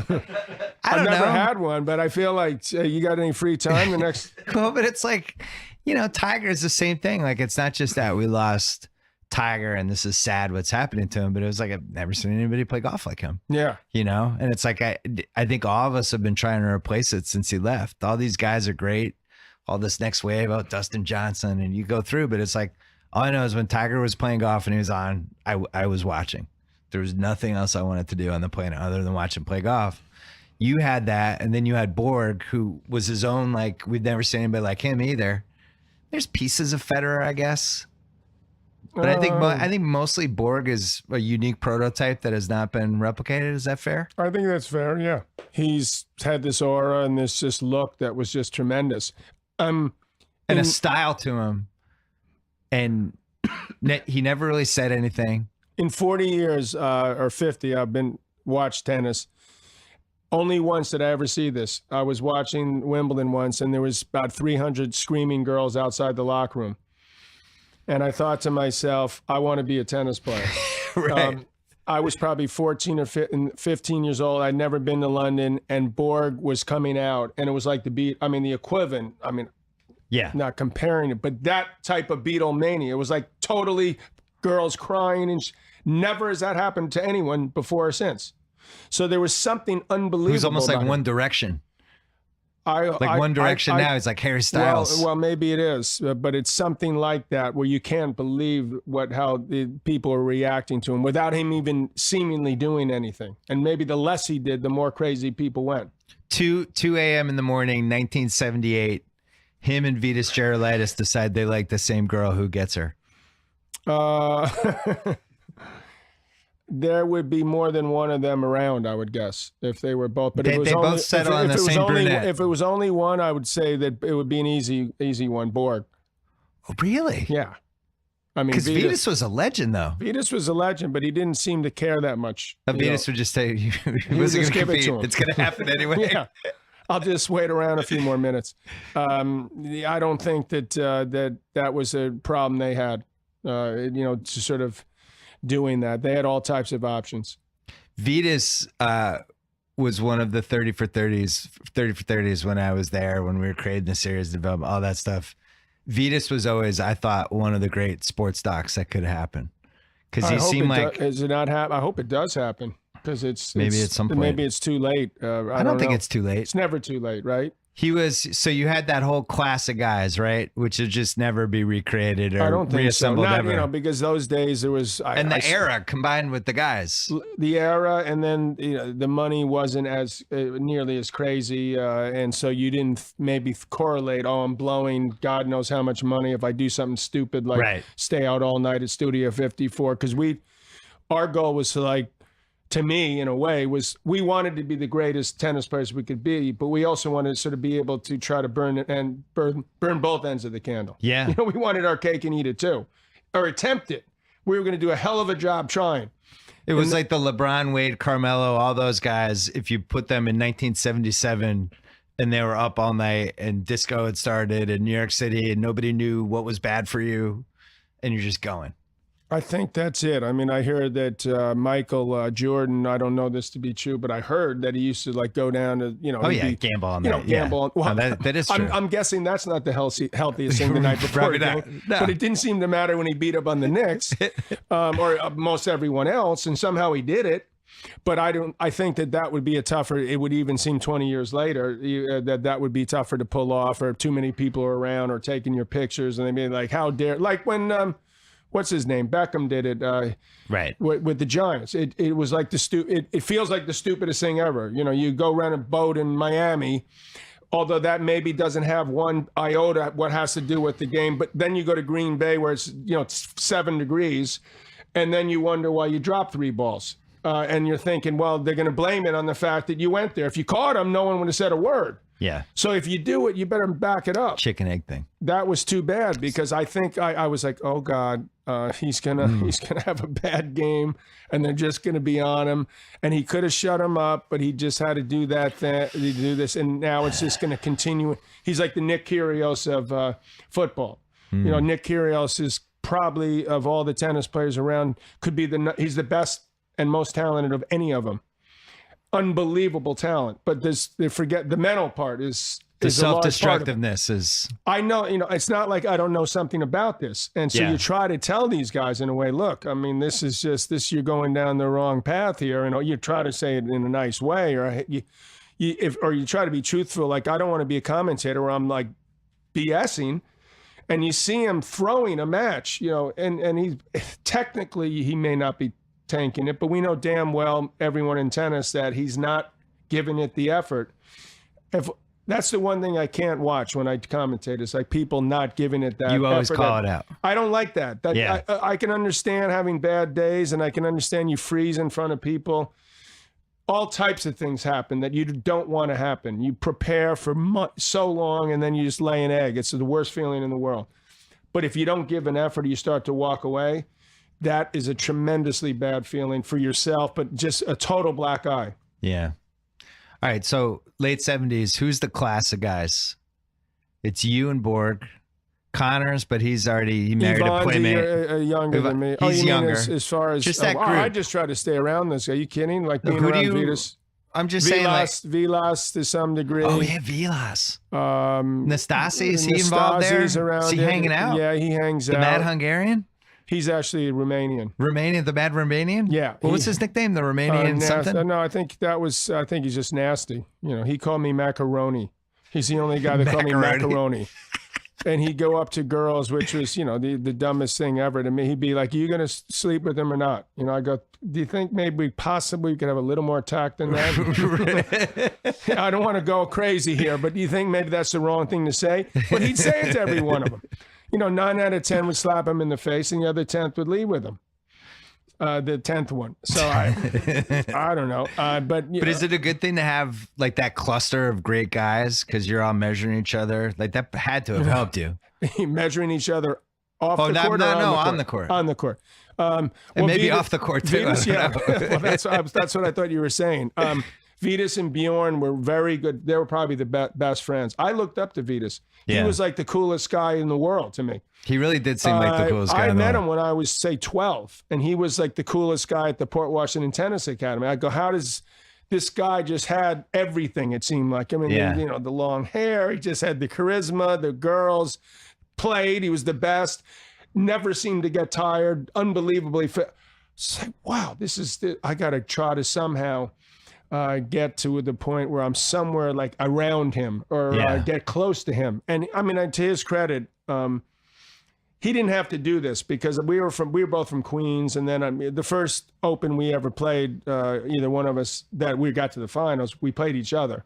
I've never had one, but I feel like you got any free time the next. Cool, but it's like, you know, Tiger is the same thing. Like, it's not just that we lost Tiger and this is sad what's happening to him, but it was like, I've never seen anybody play golf like him. Yeah. You know, and it's like, I think all of us have been trying to replace it since he left. All these guys are great. All this next wave about Dustin Johnson, and you go through, but it's like, all I know is when Tiger was playing golf and he was on, I was watching. There was nothing else I wanted to do on the planet other than watch him play golf. You had that, and then you had Borg, who was his own, like, we'd never seen anybody like him either. There's pieces of Federer, I guess. But I think mostly Borg is a unique prototype that has not been replicated. Is that fair? I think that's fair, yeah. He's had this aura and this just look that was just tremendous. And a style to him. And he never really said anything. In 40 years or 50, I've been watched tennis. Only once did I ever see this. I was watching Wimbledon once, and there was about 300 screaming girls outside the locker room. And I thought to myself, I want to be a tennis player. Right. I was probably 14 or 15 years old. I'd never been to London, and Borg was coming out, and it was like the equivalent. I mean, yeah, not comparing it, but that type of Beatlemania. It was like totally girls crying, and never has that happened to anyone before or since. So there was something unbelievable. It was almost like One Direction. One Direction now is like Harry Styles. Well, maybe it is, but it's something like that where you can't believe how the people are reacting to him without him even seemingly doing anything. And maybe the less he did, the more crazy people went. 2 a.m. in the morning, 1978. Him and Vitas Gerulaitis decide they like the same girl. Who gets her? There would be more than one of them around, I would guess, if they were both. But they both settle on the same brunette. If it was only one, I would say that it would be an easy one. Borg. Oh, really? Yeah. I mean, because Vitas was a legend, though. Vitas was a legend, but he didn't seem to care that much. Vitas would just say he wasn't going to compete. It's going to happen anyway. Yeah. I'll just wait around a few more minutes. I don't think that was a problem they had. To sort of doing that. They had all types of options. Vitas was one of the 30 for 30s when I was there, when we were creating the series development, all that stuff. Vitas was always, I thought, one of the great sports docs that could happen. Because he seemed like... Does it not happen? I hope it does happen. Because maybe at some point. Maybe it's too late. I don't think it's too late. It's never too late, right? So you had that whole class of guys, right? Which would just never be recreated or reassembled so. ever. Because those days there was... the era combined with the guys. The era, and then the money wasn't as nearly as crazy. And so you didn't maybe correlate, I'm blowing God knows how much money if I do something stupid like stay out all night at Studio 54. Because our goal was to me, in a way, was we wanted to be the greatest tennis players we could be, but we also wanted to sort of be able to try to burn both ends of the candle. Yeah. We wanted our cake and eat it too, or attempt it. We were going to do a hell of a job trying. It was like the LeBron, Wade, Carmelo, all those guys. If you put them in 1977 and they were up all night and disco had started in New York City and nobody knew what was bad for you and you're just going. I think that's it. I mean, I heard that Michael Jordan, I don't know this to be true, but I heard that he used to like go down to, gamble on that. Gamble. Yeah. Well, that is true. I'm guessing that's not the healthiest thing the night before. No. But it didn't seem to matter when he beat up on the Knicks or most everyone else, and somehow he did it. But I think that would be it would even seem 20 years later that would be tougher to pull off, or too many people are around or taking your pictures, and they'd be like, how dare, like when, what's his name? Beckham did it right with the Giants. It was like it feels like the stupidest thing ever. You go rent a boat in Miami, although that maybe doesn't have one iota what has to do with the game. But then you go to Green Bay where it's 7 degrees, and then you wonder why you dropped 3 balls. And you're thinking, well, they're going to blame it on the fact that you went there. If you caught them, no one would have said a word. Yeah. So if you do it, you better back it up. Chicken egg thing. That was too bad, because I think I was like, oh God, he's gonna have a bad game, and they're just gonna be on him. And he could have shut him up, but he just had to do do this, and now it's just gonna continue. He's like the Nick Kyrgios of football. Nick Kyrgios is probably, of all the tennis players around, he's the best and most talented of any of them. Unbelievable talent, but they forget the mental part is the self-destructiveness is. I know, it's not like I don't know something about this, and so you try to tell these guys in a way. Look, I mean, this is just this. You're going down the wrong path here, and you try to say it in a nice way, or you try to be truthful. Like, I don't want to be a commentator where I'm like BSing. And you see him throwing a match, and he technically he may not be tanking it, but we know damn well, everyone in tennis, that he's not giving it the effort. That's the one thing I can't watch when I commentate, is like people not giving it that effort. You always call it out. I don't like that. I can understand having bad days, and I can understand you freeze in front of people. All types of things happen that you don't want to happen. You prepare for so long, and then you just lay an egg. It's the worst feeling in the world. But if you don't give an effort, you start to walk away. That is a tremendously bad feeling for yourself, but just a total black eye. Yeah. All right. So late 70s, who's the class of guys? It's you and Borg. Connor's, but he's married a playmate. Younger than me. He's younger. As far as just that group. I just try to stay around this. Are you kidding? Like being around Vitas. I'm just saying, like Vilas to some degree. Oh yeah, Vilas. Nastasi, is he involved there? Around is he hanging out? Yeah, he hangs out. The Mad Hungarian. He's actually Romanian. The Mad Romanian? Yeah. What was his nickname? The Romanian something? No, I think he's just nasty. He called me macaroni. He's the only guy that called me macaroni. And he'd go up to girls, which was, the dumbest thing ever to me. He'd be like, "Are you going to sleep with him or not?" I go, "Do you think maybe possibly we could have a little more tact than that?" I don't want to go crazy here, but do you think maybe that's the wrong thing to say? But he'd say it to every one of them. 9 out of 10 would slap him in the face, and the other 10th would leave with him. The 10th one. So I don't know. But is it a good thing to have like that cluster of great guys, because you're all measuring each other? Like that had to have helped you. Measuring each other off the court? On the court. On the court. And maybe off the court too. Vitas, well, that's what I thought you were saying. Vitas and Bjorn were very good. They were probably the best friends. I looked up to Vitas. He was like the coolest guy in the world to me. He really did seem like the coolest guy. I met him when I was, say, 12, and he was like the coolest guy at the Port Washington Tennis Academy. I go, how does this guy just had everything, it seemed like? I mean, the long hair, he just had the charisma, the girls, played, he was the best, never seemed to get tired, unbelievably fit. It's like, wow, I got to try to somehow get to the point where I'm somewhere like around him, or get close to him. And I mean, to his credit, he didn't have to do this, because we were both from Queens, and then the first Open we ever played, either one of us, that we got to the finals, we played each other,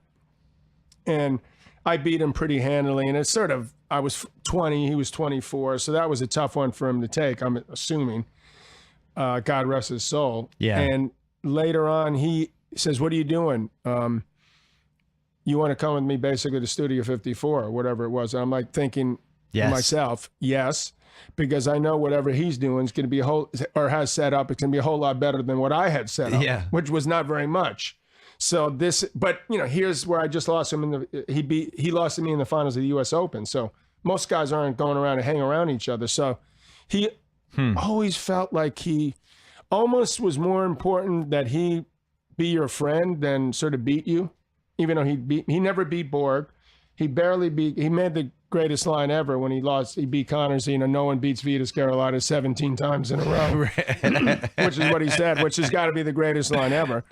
and I beat him pretty handily. And it's sort of, I was 20, he was 24, so that was a tough one for him to take, I'm assuming. God rest his soul. Yeah. And later on, he says, "What are you doing? You want to come with me, basically, to Studio 54 or whatever it was?" And I'm like thinking to myself, yes, because I know whatever he's doing is going to be has set up, it's going to be a whole lot better than what I had set up, which was not very much. So but here's where I just lost him he lost to me in the finals of the U.S. Open. So most guys aren't going around and hanging around each other. So always felt like he almost was more important that he be your friend than sort of beat you, even though he never beat Borg. He made the greatest line ever when he beat Connors. No one beats Vitas Gerulaitis 17 times in a row, which is what he said, which has got to be the greatest line ever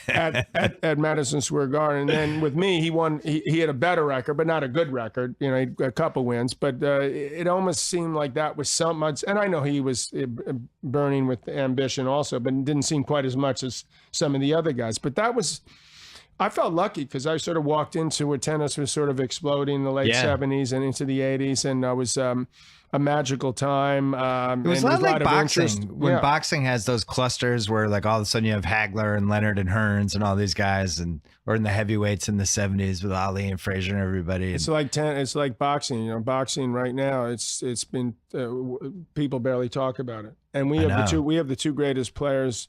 at Madison Square Garden. And then with me, he won. He had a better record, but not a good record. He had a couple wins, but it almost seemed like that was so much. And I know he was burning with ambition also, but it didn't seem quite as much as some of the other guys. But I felt lucky because I sort of walked into where tennis was sort of exploding in the late 70s and into the 80s, and it was a magical time. It was a lot like boxing. When boxing has those clusters where like all of a sudden you have Hagler and Leonard and Hearns and all these guys, or in the heavyweights in the 70s with Ali and Frazier and everybody. It's like boxing. Boxing right now, it's been people barely talk about it, and we have the two greatest players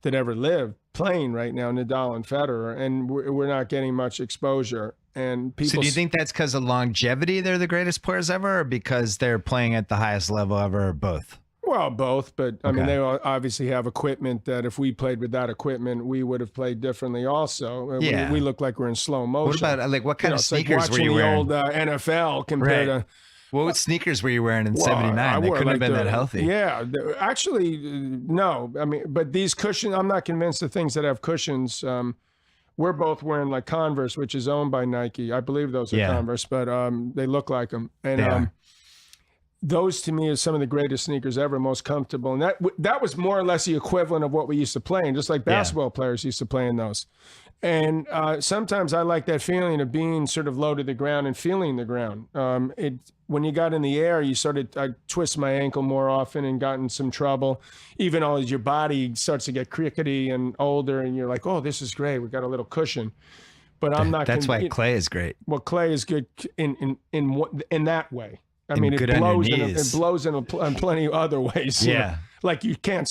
that ever lived playing right now, Nadal and Federer, and we're not getting much exposure. And people. So do you think that's because of longevity they're the greatest players ever, or because they're playing at the highest level ever, or both? Well, both, but I mean, they obviously have equipment that if we played with that equipment, we would have played differently also. Yeah. We look like we're in slow motion. What about, what kind of sneakers were you wearing? wearing? Watching the old NFL compared to... What sneakers were you wearing in 79? They couldn't have been that healthy. Yeah, actually, no. I mean, but these cushions, I'm not convinced the things that have cushions. We're both wearing like Converse, which is owned by Nike. I believe those are Converse, but they look like them. And those to me is some of the greatest sneakers ever, most comfortable. And that was more or less the equivalent of what we used to play in, just like basketball players used to play in those. And sometimes I like that feeling of being sort of low to the ground and feeling the ground. When you got in the air, I twist my ankle more often and got in some trouble, even though your body starts to get crickety and older and you're like, oh, this is great. We got a little cushion. But I'm not. That's why clay is great. Well, clay is good in that way. I mean, it blows in plenty of other ways. Yeah. Like you can't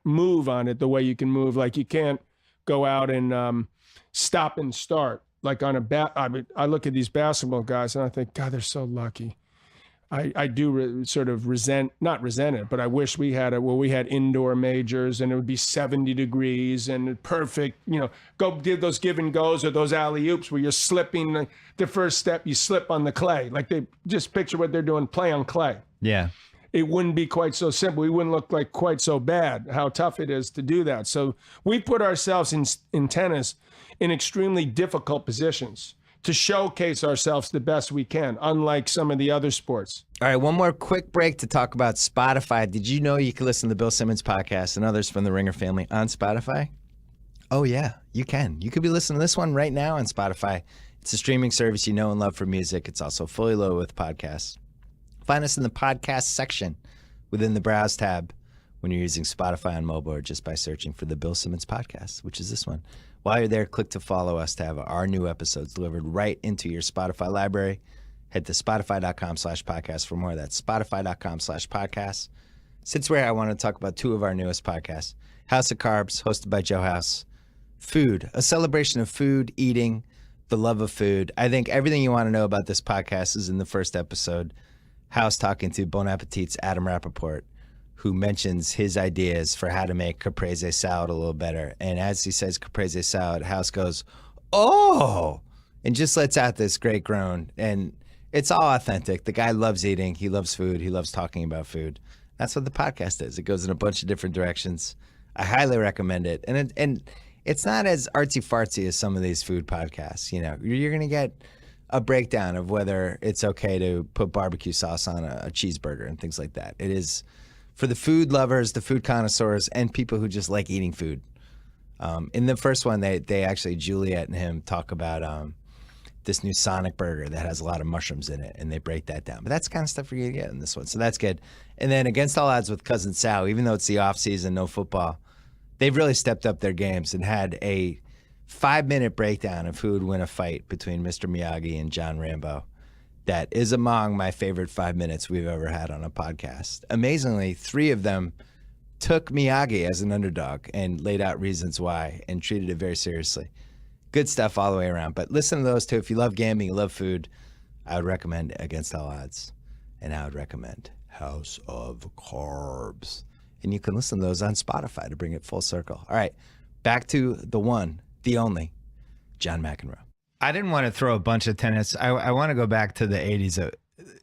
move on it the way you can move. Like you can't go out and stop and start. Like on I look at these basketball guys and I think, God, they're so lucky. I do sort of not resent it, but I wish we had it where we had indoor majors and it would be 70 degrees and perfect, go give those give and goes or those alley-oops where you're slipping the first step, you slip on the clay. Like they just picture what they're doing, play on clay. Yeah. It wouldn't be quite so simple. We wouldn't look like quite so bad, how tough it is to do that. So we put ourselves in tennis in extremely difficult positions to showcase ourselves the best we can, unlike some of the other sports. All right, one more quick break to talk about Spotify. Did you know you can listen to the Bill Simmons podcast and others from the Ringer family on Spotify? Oh, yeah, you can. You could be listening to this one right now on Spotify. It's a streaming service you know and love for music. It's also fully loaded with podcasts. Find us in the podcast section within the Browse tab when you're using Spotify on mobile or just by searching for the Bill Simmons podcast, which is this one. While you're there, click to follow us to have our new episodes delivered right into your Spotify library. Head to spotify.com/podcast for more. That's spotify.com/podcast. Since we're here, I want to talk about two of our newest podcasts. House of Carbs, hosted by Joe House. Food, a celebration of food, eating, the love of food. I think everything you want to know about this podcast is in the first episode. House talking to Bon Appetit's Adam Rappaport, who mentions his ideas for how to make caprese salad a little better. And as he says caprese salad, House goes, oh, and just lets out this great groan. And it's all authentic. The guy loves eating. He loves food. He loves talking about food. That's what the podcast is. It goes in a bunch of different directions. I highly recommend it. And it's not as artsy-fartsy as some of these food podcasts. You're going to get a breakdown of whether it's okay to put barbecue sauce on a cheeseburger and things like that. It is for the food lovers, the food connoisseurs, and people who just like eating food. In the first one, they actually, Juliet and him talk about this new Sonic burger that has a lot of mushrooms in it, and they break that down. But that's the kind of stuff you're going to get in this one, so that's good. And then Against All Odds with Cousin Sal, even though it's the off-season, no football, they've really stepped up their games and had a 5-minute breakdown of who would win a fight between Mr. Miyagi and John Rambo. That is among my favorite 5 minutes we've ever had on a podcast. Amazingly, 3 of them took Miyagi as an underdog and laid out reasons why and treated it very seriously. Good stuff all the way around. But listen to those two. If you love gambling, you love food, I would recommend Against All Odds. And I would recommend House of Carbs. And you can listen to those on Spotify to bring it full circle. All right, back to the one, the only, John McEnroe. I didn't want to throw a bunch of tennis. I want to go back to the 80s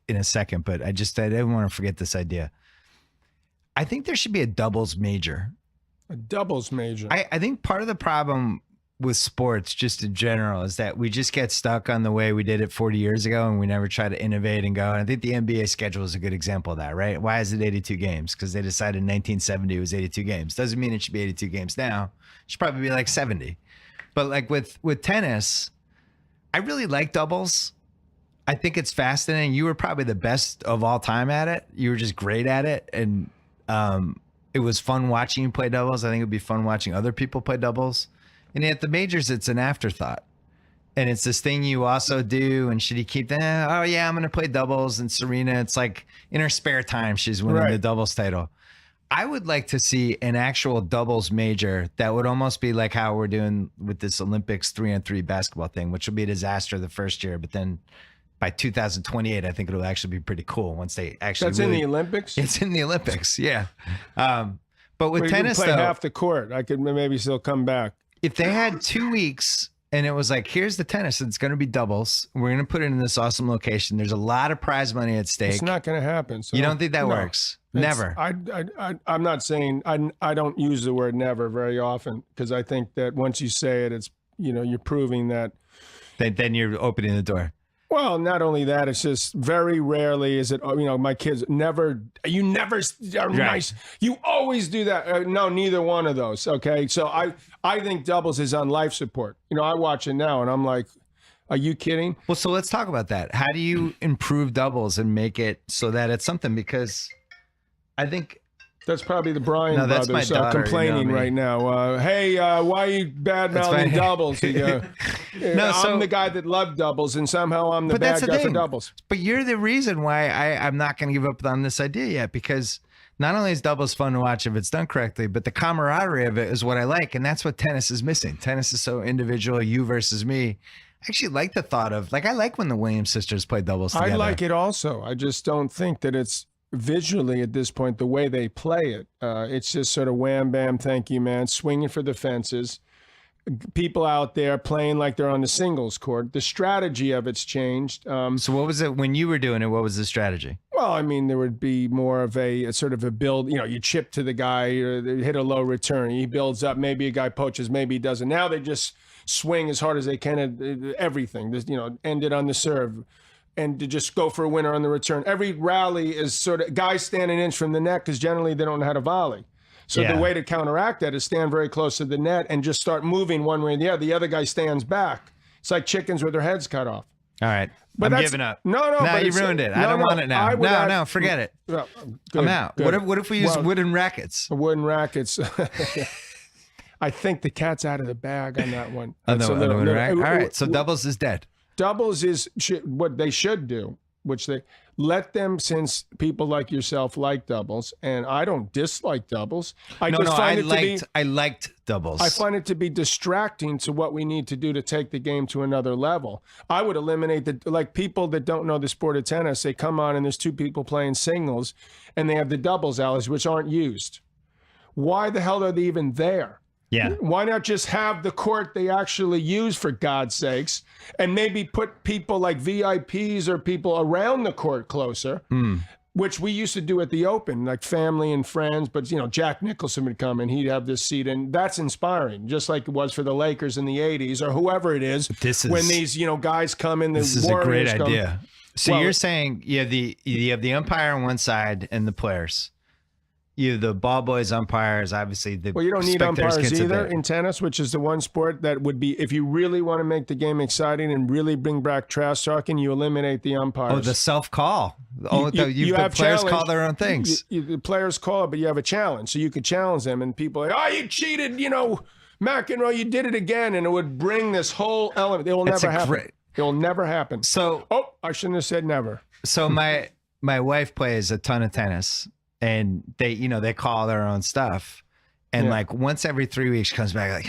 in a second, but I didn't want to forget this idea. I think there should be a doubles major. A doubles major. I think part of the problem with sports just in general is that we just get stuck on the way we did it 40 years ago and we never try to innovate and go. And I think the NBA schedule is a good example of that, right? Why is it 82 games? Because they decided in 1970 it was 82 games. Doesn't mean it should be 82 games now. It should probably be like 70. But like with tennis, I really like doubles. I think it's fascinating. You were probably the best of all time at it. You were just great at it. And it was fun watching you play doubles. I think it would be fun watching other people play doubles. And at the majors, it's an afterthought. And it's this thing you also do. And should you keep that? Oh, yeah, I'm going to play doubles. And Serena, it's like in her spare time, she's winning the doubles title. I would like to see an actual doubles major that would almost be like how we're doing with this Olympics 3-on-3 basketball thing, which will be a disaster the first year. But then by 2028, I think it'll actually be pretty cool once they actually. That's in the Olympics? It's in the Olympics, yeah. But with tennis, play half the court. I could maybe still come back. If they had 2 weeks and it was like, here's the tennis, it's going to be doubles. We're going to put it in this awesome location. There's a lot of prize money at stake. It's not going to happen. So you don't think that works? Never. I'm not saying I don't use the word never very often because I think that once you say it, it's you're proving that. Then you're opening the door. Well, not only that, it's just very rarely is it, my kids you never are nice. You always do that. No, neither one of those. Okay. So I think doubles is on life support. I watch it now and I'm like, are you kidding? Well, so let's talk about that. How do you improve doubles and make it so that it's something? Because I think that's probably the Bryan brothers complaining right now. Hey, why are you bad-mouthing doubles? I'm the guy that loved doubles, and somehow I'm the bad guy for doubles. But you're the reason why I'm not going to give up on this idea yet, because not only is doubles fun to watch if it's done correctly, but the camaraderie of it is what I like, and that's what tennis is missing. Tennis is so individual, you versus me. I actually like the thought of, I like when the Williams sisters play doubles together. I like it also. I just don't think that it's visually at this point the way they play it. It's just sort of wham bam, thank you, man, swinging for the fences. People out there playing like they're on the singles court. The strategy of it's changed. So what was it when you were doing it? What was the strategy? Well, I mean, there would be more of a sort of a build. You chip to the guy, or hit a low return. He builds up. Maybe a guy poaches. Maybe he doesn't. Now they just swing as hard as they can at everything. End it on the serve. And to just go for a winner on the return. Every rally is sort of guys stand an inch from the net because generally they don't know how to volley. So the way to counteract that is stand very close to the net and just start moving one way or the other. The other guy stands back. It's like chickens with their heads cut off. All right. I'm giving up. No. No, you ruined it. I don't want it now. No, forget it. Well, I'm out. Good. What if we use wooden rackets? Wooden rackets. I think the cat's out of the bag on that one. On the wooden rack? All right. So doubles is dead. Doubles is what they should do, which they let them, since people like yourself like doubles, and I don't dislike doubles. I liked doubles. I find it to be distracting to what we need to do to take the game to another level. I would eliminate people that don't know the sport of tennis. They come on and there's two people playing singles, and they have the doubles alleys, which aren't used. Why the hell are they even there? Yeah. Why not just have the court they actually use, for God's sakes, and maybe put people like VIPs or people around the court closer, which we used to do at the Open, like family and friends. But, Jack Nicholson would come and he'd have this seat, and that's inspiring, just like it was for the Lakers in the 80s or whoever it is. When these, guys come in, this is a great idea. So you're saying you have the umpire on one side and the players. You have the ball boys, umpires, obviously. You don't need umpires either in tennis, which is the one sport that would be, if you really want to make the game exciting and really bring back trash talking, you eliminate the umpires. Oh, the self-call. You have players call their own things. The players call it, but you have a challenge. So you could challenge them, and people are like, oh, you cheated, McEnroe, you did it again. And it would bring this whole element. It will never happen. It will never happen. So, I shouldn't have said never. So my wife plays a ton of tennis. And they call their own stuff. And once every 3 weeks she comes back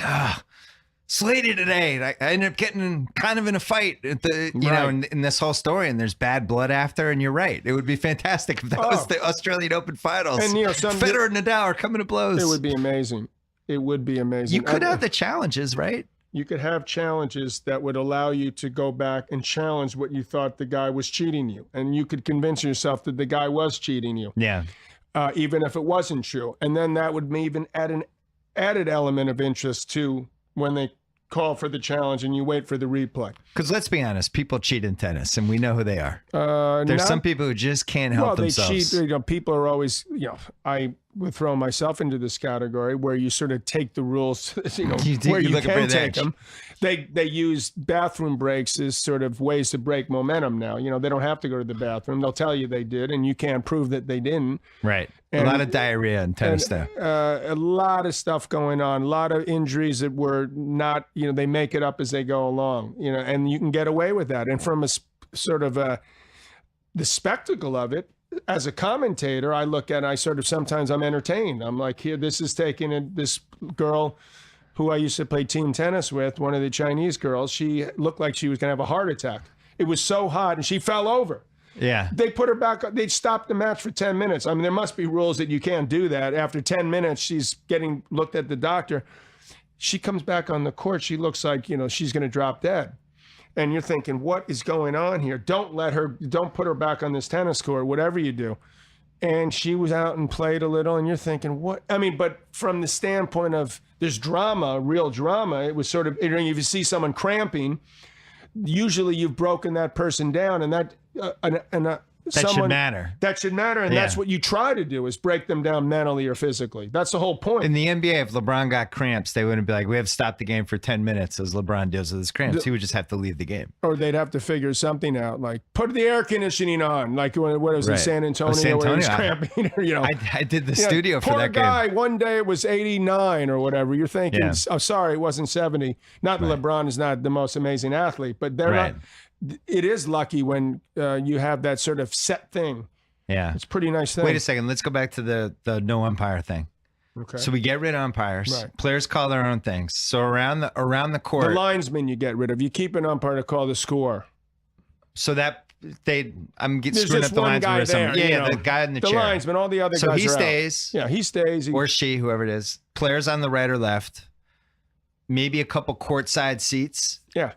Slady today. I ended up getting kind of in a fight at the, you know, in this whole story, and there's bad blood after. And you're right. It would be fantastic if that was the Australian Open finals. And, you know, Federer and Nadal are coming to blows. It would be amazing. It would be amazing. You could have the challenges, right? You could have challenges that would allow you to go back and challenge what you thought the guy was cheating you. And you could convince yourself that the guy was cheating you. Yeah. Even if it wasn't true. And then that would even add an added element of interest to when they call for the challenge and you wait for the replay. Because let's be honest, people cheat in tennis, and we know who they are. There's some people who just can't help themselves. They cheat. You know, people are always, you know, I would throw myself into this category where you sort of take the rules, you know, where you can take them. They use bathroom breaks as sort of ways to break momentum now. You know, they don't have to go to the bathroom. They'll tell you they did, and you can't prove that they didn't. Right. And, a lot of diarrhea in tennis there. A lot of stuff going on, a lot of injuries that were not, you know, they make it up as they go along, you know, and you can get away with that. And from a sort of the spectacle of it, as a commentator, I look at it, I sort of, sometimes I'm entertained. I'm like, here, this is taking it, this girl who I used to play team tennis with, one of the Chinese girls, she looked like she was going to have a heart attack. It was so hot, and she fell over. Yeah. They put her back, they stopped the match for 10 minutes. I mean, there must be rules that you can't do that. After 10 minutes, she's getting looked at the doctor. She comes back on the court. She looks like, you know, she's going to drop dead. And you're thinking, what is going on here? Don't put her back on this tennis court, whatever you do. And she was out and played a little, and you're thinking, what? I mean, but from the standpoint of there's drama, real drama, it was sort of, if you see someone cramping, usually you've broken that person down, and that should matter. That should matter, and that's what you try to do, is break them down mentally or physically. That's the whole point. In the NBA, if LeBron got cramps, they wouldn't be like, we have to stop the game for 10 minutes as LeBron deals with his cramps. He would just have to leave the game. Or they'd have to figure something out, like put the air conditioning on, like what was it, San Antonio, where he was cramping? You know, I did the studio for that game. Poor guy, one day it was 89 or whatever. You're thinking, oh, sorry, it wasn't 70. Not that LeBron is not the most amazing athlete, but they're not. It is lucky when you have that sort of set thing. Yeah. It's a pretty nice thing. Wait a second. Let's go back to the no umpire thing. Okay. So we get rid of umpires. Right. Players call their own things. So around the court. The linesman you get rid of. You keep an umpire to call the score. So that I'm There's screwing up the linesman or something. Yeah, the guy in the chair. The linesman, all the other guys So he are stays. Out. Yeah, he stays. Or she, whoever it is. Players on the right or left. Maybe a couple courtside seats. Yeah.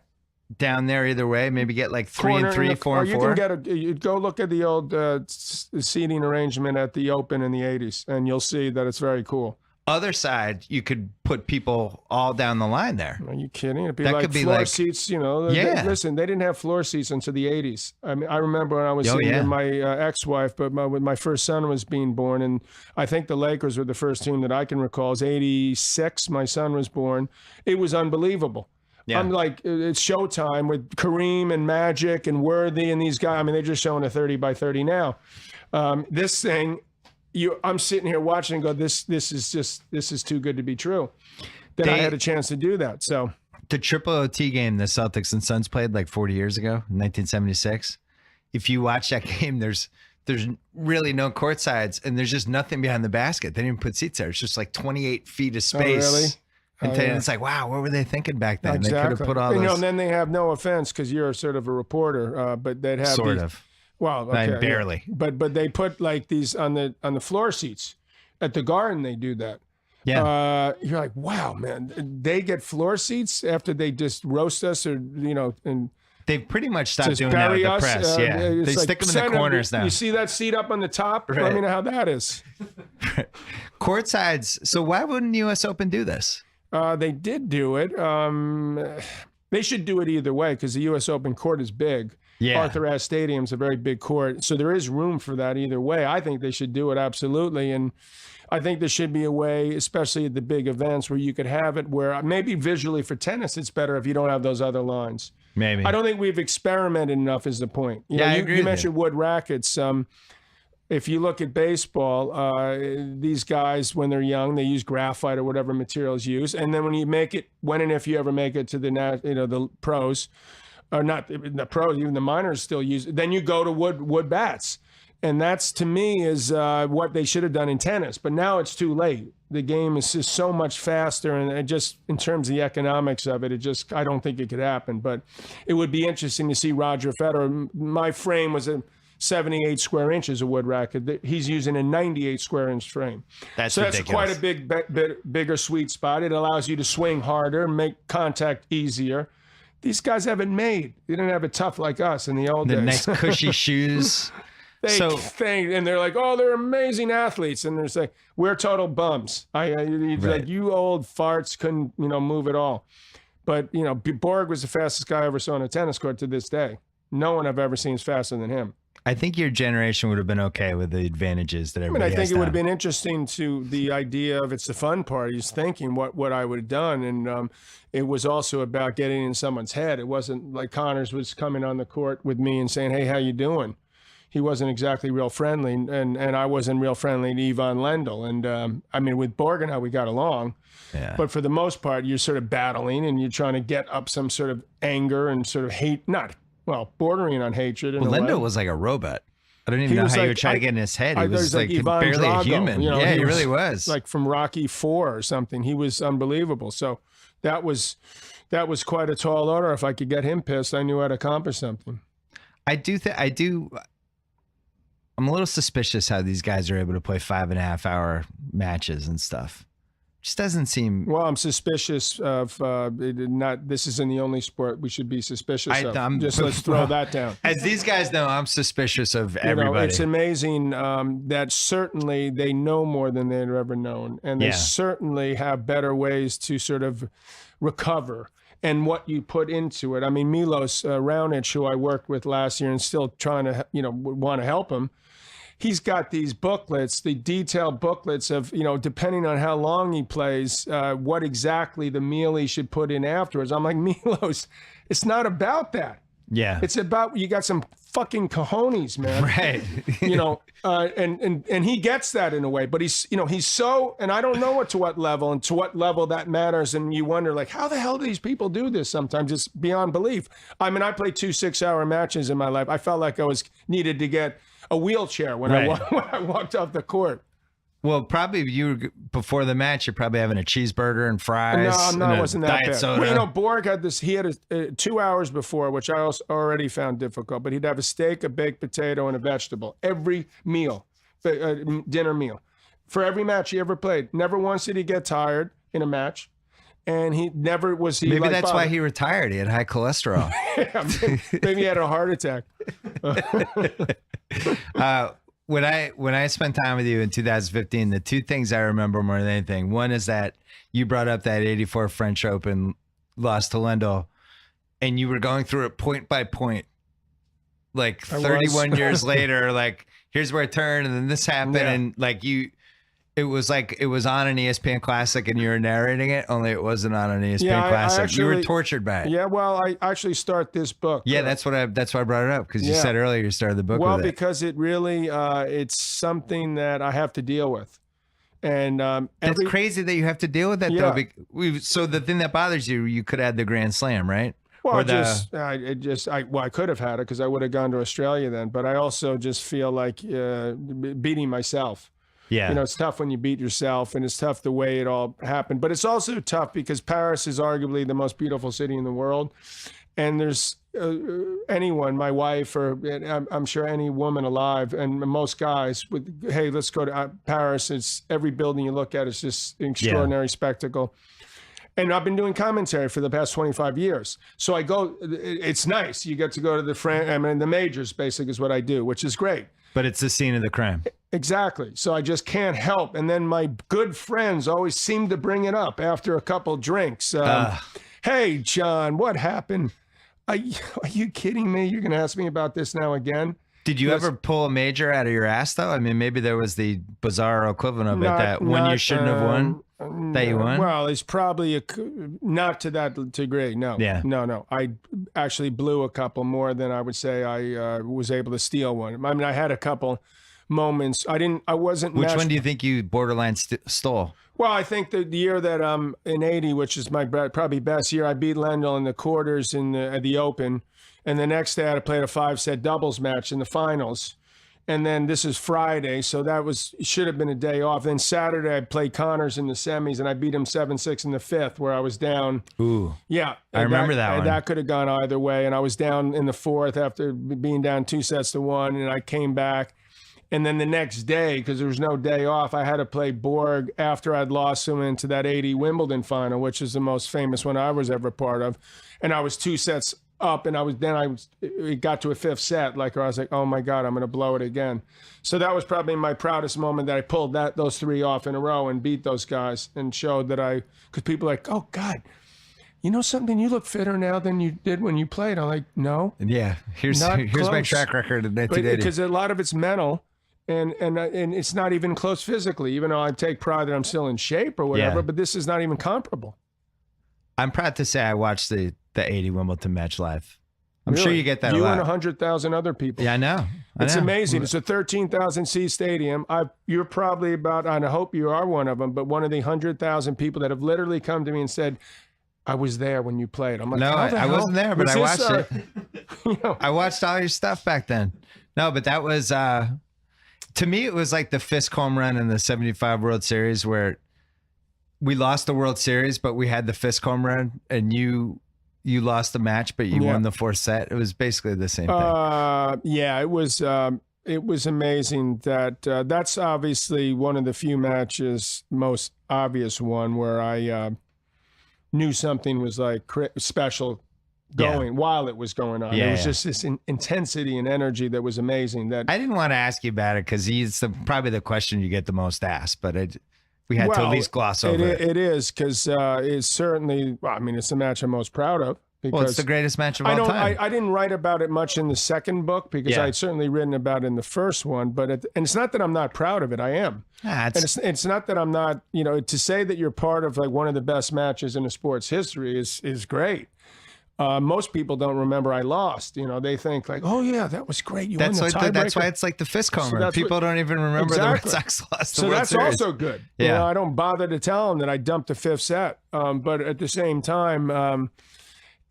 Down there either way, maybe get like 3 and 3, 4 and 4. You can you go look at the old seating arrangement at the Open in the 80s, and you'll see that it's very cool. Other side, you could put people all down the line there. Are you kidding? It'd be that like could be floor like, seats, you know. Yeah. Listen, they didn't have floor seats until the 80s. I mean, I remember when I was sitting with my ex-wife, but when my first son was being born, and I think the Lakers were the first team that I can recall. It was 86, my son was born. It was unbelievable. Yeah. I'm like, it's showtime with Kareem and Magic and Worthy and these guys. I mean, they're just showing a 30 by 30 now. This thing, I'm sitting here watching and go, this is too good to be true. Then I had a chance to do that. So the triple OT game the Celtics and Suns played like 40 years ago, in 1976. If you watch that game, there's really no court sides, and there's just nothing behind the basket. They didn't put seats there. It's just like 28 feet of space. Oh, really? And it's like, wow, what were they thinking back then? Exactly. They could have put all those. You know, and then they have no offense because you're sort of a reporter, but they'd have sort of. Well, okay, barely. Yeah. But they put like these on the floor seats at the Garden. They do that. Yeah. You're like, wow, man, they get floor seats after they just roast us, or and they've pretty much stopped doing that with the press. They like, stick them in the corners now. You see that seat up on the top? Right. Let me know how that is. Court sides. So why wouldn't U.S. Open do this? They did do it. They should do it either way because the U.S. Open court is big. Yeah. Arthur Ashe Stadium's a very big court. So there is room for that either way. I think they should do it, absolutely. And I think there should be a way, especially at the big events, where you could have it where maybe visually for tennis, it's better if you don't have those other lines. Maybe. I don't think we've experimented enough is the point. I agree you mentioned wood rackets. If you look at baseball, these guys, when they're young, they use graphite or whatever materials used. And then when you make it, when and if you ever make it to the pros, or not the pros, even the minors still use it, then you go to wood bats. And that's, to me, is what they should have done in tennis. But now it's too late. The game is just so much faster, and it just, in terms of the economics of it, I don't think it could happen. But it would be interesting to see Roger Federer. My frame was a 78 square inches of wood racket. He's using a 98 square inch frame. That's quite a bigger sweet spot. It allows you to swing harder, make contact easier. These guys haven't made. They didn't have it tough like us in the old days. The nice cushy shoes. And they're like, oh, they're amazing athletes, and they're like, we're total bums. Like, you old farts couldn't, move at all. But Borg was the fastest guy I ever saw on a tennis court to this day. No one I've ever seen is faster than him. I think your generation would have been okay with the advantages that everybody I think has it now. would have been interesting to the idea of, it's the fun part. He's thinking what I would have done. And it was also about getting in someone's head. It wasn't like Connors was coming on the court with me and saying, hey, how you doing? He wasn't exactly real friendly, and I wasn't real friendly to Ivan Lendl. And with Borg and how we got along. Yeah. But for the most part, you're sort of battling and you're trying to get up some sort of anger and sort of hate, bordering on hatred. Well, Lendl was like a robot. I don't even know how you would try to get in his head. He was like barely a human. Yeah, he really was. Like from Rocky IV or something. He was unbelievable. So that was quite a tall order. If I could get him pissed, I knew I'd accomplish something. I'm a little suspicious how these guys are able to play 5.5-hour matches and stuff. Just doesn't seem. Well, I'm suspicious of this isn't the only sport we should be suspicious of. Let's throw that down. As these guys know, I'm suspicious of everybody. It's amazing that certainly they know more than they've ever known, and they certainly have better ways to sort of recover. And what you put into it. I mean, Milos Raonic, who I worked with last year and still trying to, want to help him. He's got these booklets, the detailed booklets of, depending on how long he plays, what exactly the meal he should put in afterwards. I'm like, Milos, it's not about that. Yeah. It's about, you got some fucking cojones, man. Right. And he gets that in a way, but he's so, and I don't know to what level that matters. And you wonder, like, how the hell do these people do this? Sometimes it's beyond belief. I mean, I played 2 6-hour matches in my life. I felt like I needed to get a wheelchair when I walked off the court. Well, probably before the match, you're probably having a cheeseburger and fries. No, it wasn't that bad. Soda. Well, Borg had this. He had 2 hours before, which I also already found difficult. But he'd have a steak, a baked potato, and a vegetable every meal, dinner meal, for every match he ever played. Never once did he get tired in a match, and he never was. Maybe that's why he retired. He had high cholesterol. Maybe he had a heart attack. When I spent time with you in 2015, the 2 things I remember more than anything, one is that you brought up that 84 French Open loss to Lendl, and you were going through it point by point, like 31 years later, like, here's where it turned, and then this happened, and like it was on an ESPN Classic, and you were narrating it, only it wasn't on an ESPN Classic. You were tortured by it. Yeah, well, I actually start this book. Yeah, that's why I brought it up, because you said earlier you started the book with it. Well, because it really, it's something that I have to deal with. And that's crazy that you have to deal with that, though. So the thing that bothers you, you could add the Grand Slam, right? Well, I could have had it because I would have gone to Australia then. But I also just feel like beating myself. Yeah. It's tough when you beat yourself, and it's tough the way it all happened. But it's also tough because Paris is arguably the most beautiful city in the world. And there's anyone, my wife, or I'm sure any woman alive, and most guys, hey, let's go to Paris. It's every building you look at is just an extraordinary spectacle. And I've been doing commentary for the past 25 years. So I go, it's nice. You get to go to the majors, basically, is what I do, which is great. But it's the scene of the crime. Exactly. So I just can't help. And then my good friends always seem to bring it up after a couple drinks. Hey, John, what happened? Are you kidding me? You're going to ask me about this now again? Did you ever pull a major out of your ass, though? I mean, maybe there was the bizarre equivalent of it that when you shouldn't have won, that you won? Well, it's probably not to that degree, no. Yeah. No. I actually blew a couple more than I would say I was able to steal one. I mean, I had a couple moments. I wasn't. Which one do you think you borderline stole? Well, I think the year that in 80, which is my probably best year, I beat Lendl in the quarters in the Open. And the next day I played a 5-set doubles match in the finals. And then this is Friday, so that should have been a day off. Then Saturday, I played Connors in the semis, and I beat him 7-6 in the fifth, where I was down. Ooh. Yeah. I remember that one. That could have gone either way. And I was down in the fourth after being down 2-1, and I came back. And then the next day, because there was no day off, I had to play Borg after I'd lost him into that 80 Wimbledon final, which is the most famous one I was ever part of. And I was 2 sets up, and it got to a fifth set. Like, I was like, oh my God, I'm going to blow it again. So that was probably my proudest moment, that I pulled those 3 off in a row and beat those guys, and showed that because people are like, oh God, you know something? You look fitter now than you did when you played. I'm like, no. Yeah. Here's my track record in 1980. Because a lot of it's mental. And it's not even close physically, even though I take pride that I'm still in shape or whatever, but this is not even comparable. I'm proud to say I watched the 80 Wimbledon match live. I'm Really? sure you get that You a lot. and 100,000 other people. Yeah, I know. It's amazing. It's a 13,000 seat stadium. You're probably about, and I hope you are one of them, but one of the 100,000 people that have literally come to me and said, I was there when you played. I'm like, no, I wasn't there, but I watched it. You know, I watched all your stuff back then. No, but that was... to me, it was like the Fisk home run in the 75 World Series, where we lost the World Series, but we had the Fisk home run, and you lost the match, but you won the fourth set. It was basically the same thing. Yeah, it was amazing that that's obviously one of the few matches, most obvious one, where I knew something was like special going while it was going on. It was just this intensity and energy that was amazing. That I didn't want to ask you about it because it's probably the question you get the most asked, but we had to at least gloss over it. It is, because it's certainly, I mean, it's the match I'm most proud of. Well, it's the greatest match of all time. I didn't write about it much in the second book, because I'd certainly written about it in the first one. But and it's not that I'm not proud of it. I am. And it's not that I'm not. You know, to say that you're part of like one of the best matches in a sport's history is great. Most people don't remember I lost. You know, they think like, oh yeah, that was great. You won the tiebreaker. That's why it's like the Fisk home run. People don't even remember the Red Sox lost the World Series. So that's also good. Yeah. You know, I don't bother to tell them that I dumped the fifth set. But at the same time,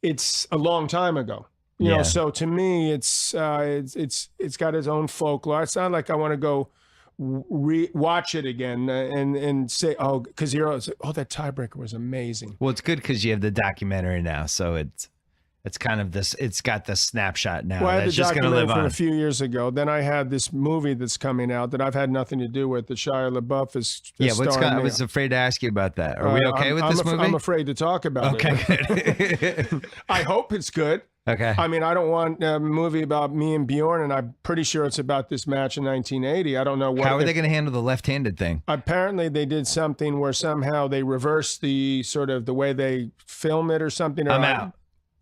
it's a long time ago. You know, so to me, it's got its own folklore. It's not like I want to go watch it again and say, oh, because you're always like, oh, that tiebreaker was amazing. Well, it's good because you have the documentary now, so it's kind of this. It's got the snapshot now. Well, I had that's the just going to live documentary on. from a few years ago. Then I had this movie that's coming out that I've had nothing to do with. That Shia LaBeouf is starring. I was afraid to ask you about that. Are we okay with this movie? I'm afraid to talk about it. Okay, good. I hope it's good. Okay. I mean, I don't want a movie about me and Bjorn, and I'm pretty sure it's about this match in 1980. I don't know what. How are they going to handle the left-handed thing? Apparently, they did something where somehow they reversed the sort of the way they film it or something. I'm out.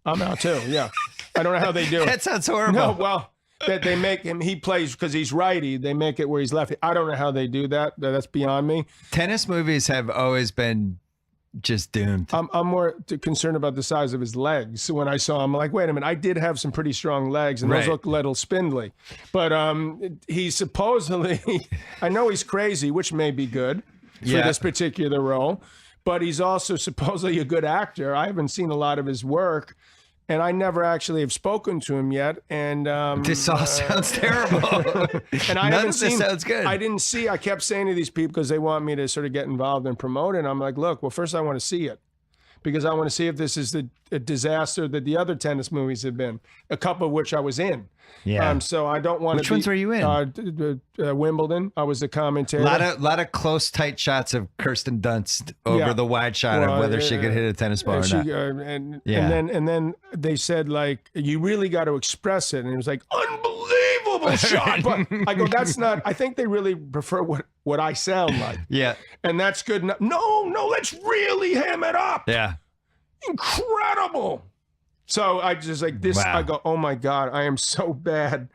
I'm out too. Yeah. I don't know how they do it. That sounds horrible. No, well, that they make him, he plays because he's righty. They make it where he's lefty. I don't know how they do that. That's beyond me. Tennis movies have always been just doomed. I'm more concerned about the size of his legs. When I saw him, I'm like, wait a minute, I did have some pretty strong legs, and those look a little spindly. But he supposedly, I know he's crazy, which may be good for this particular role, but he's also supposedly a good actor. I haven't seen a lot of his work, and I never actually have spoken to him yet. And this all sounds terrible. And None of this sounds good. I kept saying to these people, because they want me to sort of get involved and promote it. And I'm like, look, well, first I want to see it, because I want to see if this is a disaster that the other tennis movies have been, a couple of which I was in. Yeah. So I don't want to. Which ones were you in? Wimbledon. I was the commentator. A lot of close, tight shots of Kirsten Dunst over the wide shot of whether she could hit a tennis ball or not. And then they said, like, you really got to express it, and it was like, unbelievable shot. But I go, that's not. I think they really prefer what I sound like. Yeah. And that's good enough. No, let's really ham it up. Yeah. Incredible. So I just like this. Wow. I go, oh my God, I am so bad.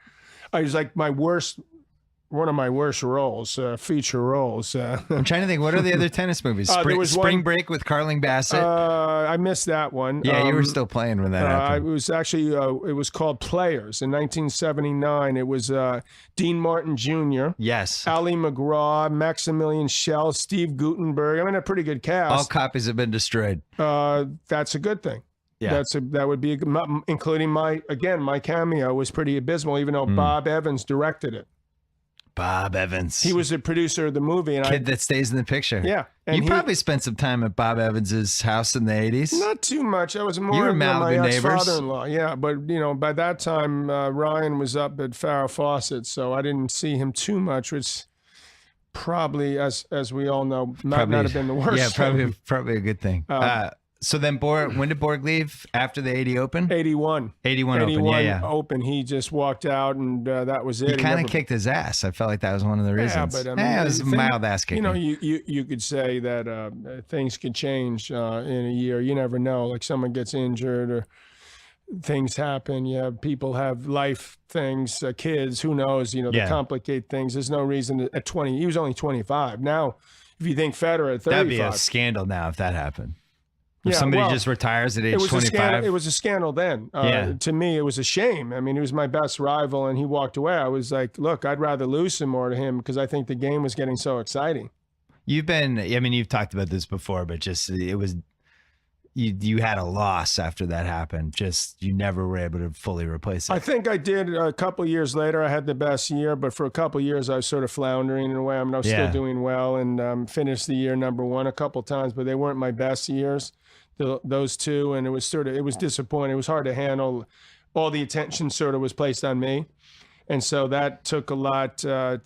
I was like one of my worst roles, feature roles. I'm trying to think. What are the other tennis movies? Spring Break with Carling Bassett. I missed that one. Yeah, you were still playing when that happened. It was actually, it was called Players in 1979. It was Dean Martin Jr. Yes. Ali McGraw, Maximilian Schell, Steve Gutenberg. I mean, a pretty good cast. All copies have been destroyed. That's a good thing. Yeah. That would be, including my cameo was pretty abysmal, even though Bob Evans directed it. Bob Evans. He was the producer of the movie. And Kid that stays in the picture. Yeah. And you probably spent some time at Bob Evans's house in the 80s. Not too much. I was more you were my neighbors. ex-father-in-law. Yeah, but by that time, Ryan was up at Farrah Fawcett, so I didn't see him too much, which probably, as we all know, might not have been the worst. Yeah, probably a good thing. So then when did Borg leave after the 80 Open? 81. 81 Open, yeah. Open. He just walked out, and that was it. He kind of kicked his ass. I felt like that was one of the reasons. Yeah, but it was a mild ass kicking. You could say that things could change in a year. You never know. Like someone gets injured or things happen. Yeah, people have life things, kids. Who knows? They complicate things. There's no reason at 20. He was only 25. Now, if you think Federer at 35, that'd be a scandal now if that happened. If somebody just retires at age 25. It was a scandal then. To me, it was a shame. I mean, he was my best rival, and he walked away. I was like, look, I'd rather lose some more to him because I think the game was getting so exciting. You've talked about this before, but just it was you had a loss after that happened. Just you never were able to fully replace it. I think I did a couple of years later. I had the best year, but for a couple of years I was sort of floundering in a way. I mean, I was still doing well and finished the year #1 a couple of times, but they weren't my best years. Those two, and it was disappointing. It was hard to handle. All the attention sort of was placed on me, and so that took a lot. I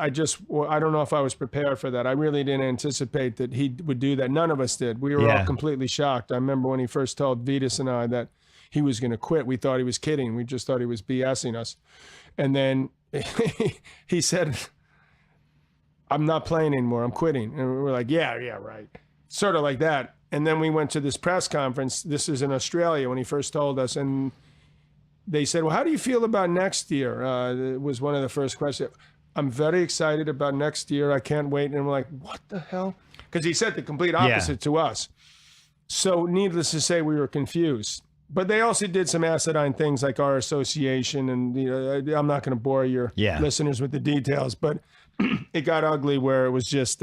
don't know if I was prepared for that. I really didn't anticipate that he would do that. None of us did. We were all completely shocked. I remember when he first told Vitas and I that he was going to quit. We thought he was kidding. We just thought he was BSing us, and then he said, "I'm not playing anymore. I'm quitting." And we were like, "Yeah, right," sort of like that. And then we went to this press conference. This is in Australia when he first told us. And they said, well, how do you feel about next year? It was one of the first questions. I'm very excited about next year. I can't wait. And I'm like, what the hell? Because he said the complete opposite to us. So needless to say, we were confused. But they also did some acidine things like our association. And I'm not going to bore your listeners with the details. But it got ugly where it was just,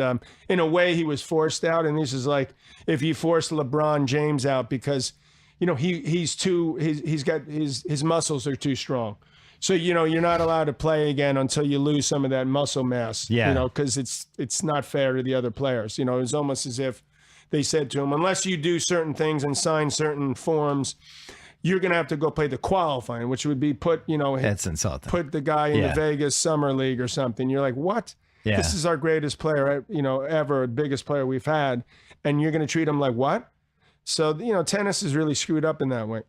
in a way, he was forced out. And this is like if you force LeBron James out because, he's got his muscles are too strong. So, you're not allowed to play again until you lose some of that muscle mass, because it's not fair to the other players. It was almost as if they said to him, unless you do certain things and sign certain forms, you're going to have to go play the qualifying, which would be that's insulting. Put the guy in the Vegas Summer League or something. You're like, what? Yeah. This is our greatest player, ever, biggest player we've had. And you're going to treat him like what? So, tennis is really screwed up in that way.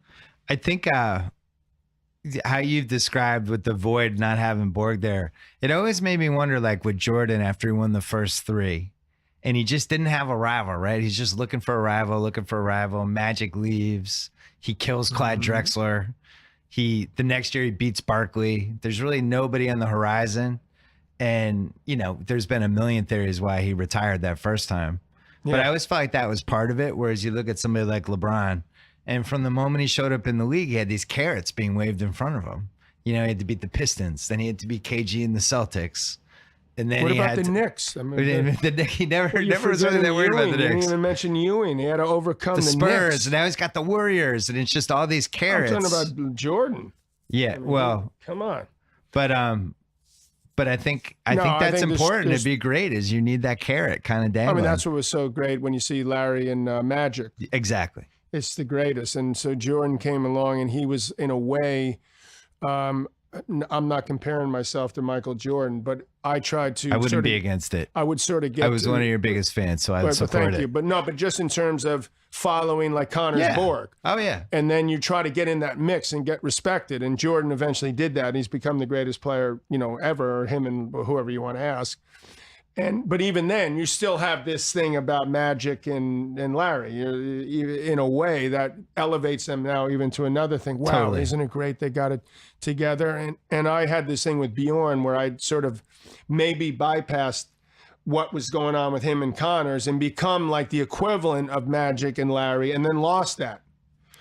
I think how you've described with the void not having Borg there, it always made me wonder, like with Jordan after he won the first 3. And he just didn't have a rival, right? He's just looking for a rival. Magic leaves. He kills Clyde Drexler. The next year he beats Barkley. There's really nobody on the horizon. And, there's been a million theories why he retired that first time. But I always felt like that was part of it. Whereas you look at somebody like LeBron, and from the moment he showed up in the league, he had these carrots being waved in front of him. He had to beat the Pistons. Then he had to beat KG and the Celtics. And then what about the Knicks? I mean, he never was really that worried about the Knicks. You didn't even mention Ewing. He had to overcome the Spurs, Knicks. And now he's got the Warriors, and it's just all these carrots. I'm talking about Jordan. Yeah, come on. But I think that's important. It'd be great. Is you need that carrot kind of dangling. I mean, that's what was so great when you see Larry and Magic. Exactly. It's the greatest. And so Jordan came along, and he was in a way. I'm not comparing myself to Michael Jordan, but I tried to. I wouldn't be against it. I would sort of get. I was one of your biggest fans, so I would support it. Thank you, but just in terms of following like Connor's Borg. Oh yeah. And then you try to get in that mix and get respected, and Jordan eventually did that. And he's become the greatest player, ever, or him and whoever you want to ask. But even then, you still have this thing about Magic and Larry. In a way that elevates them now even to another thing. Wow, totally. Isn't it great they got it together? And I had this thing with Bjorn where I sort of maybe bypassed what was going on with him and Connors and become like the equivalent of Magic and Larry, and then lost that.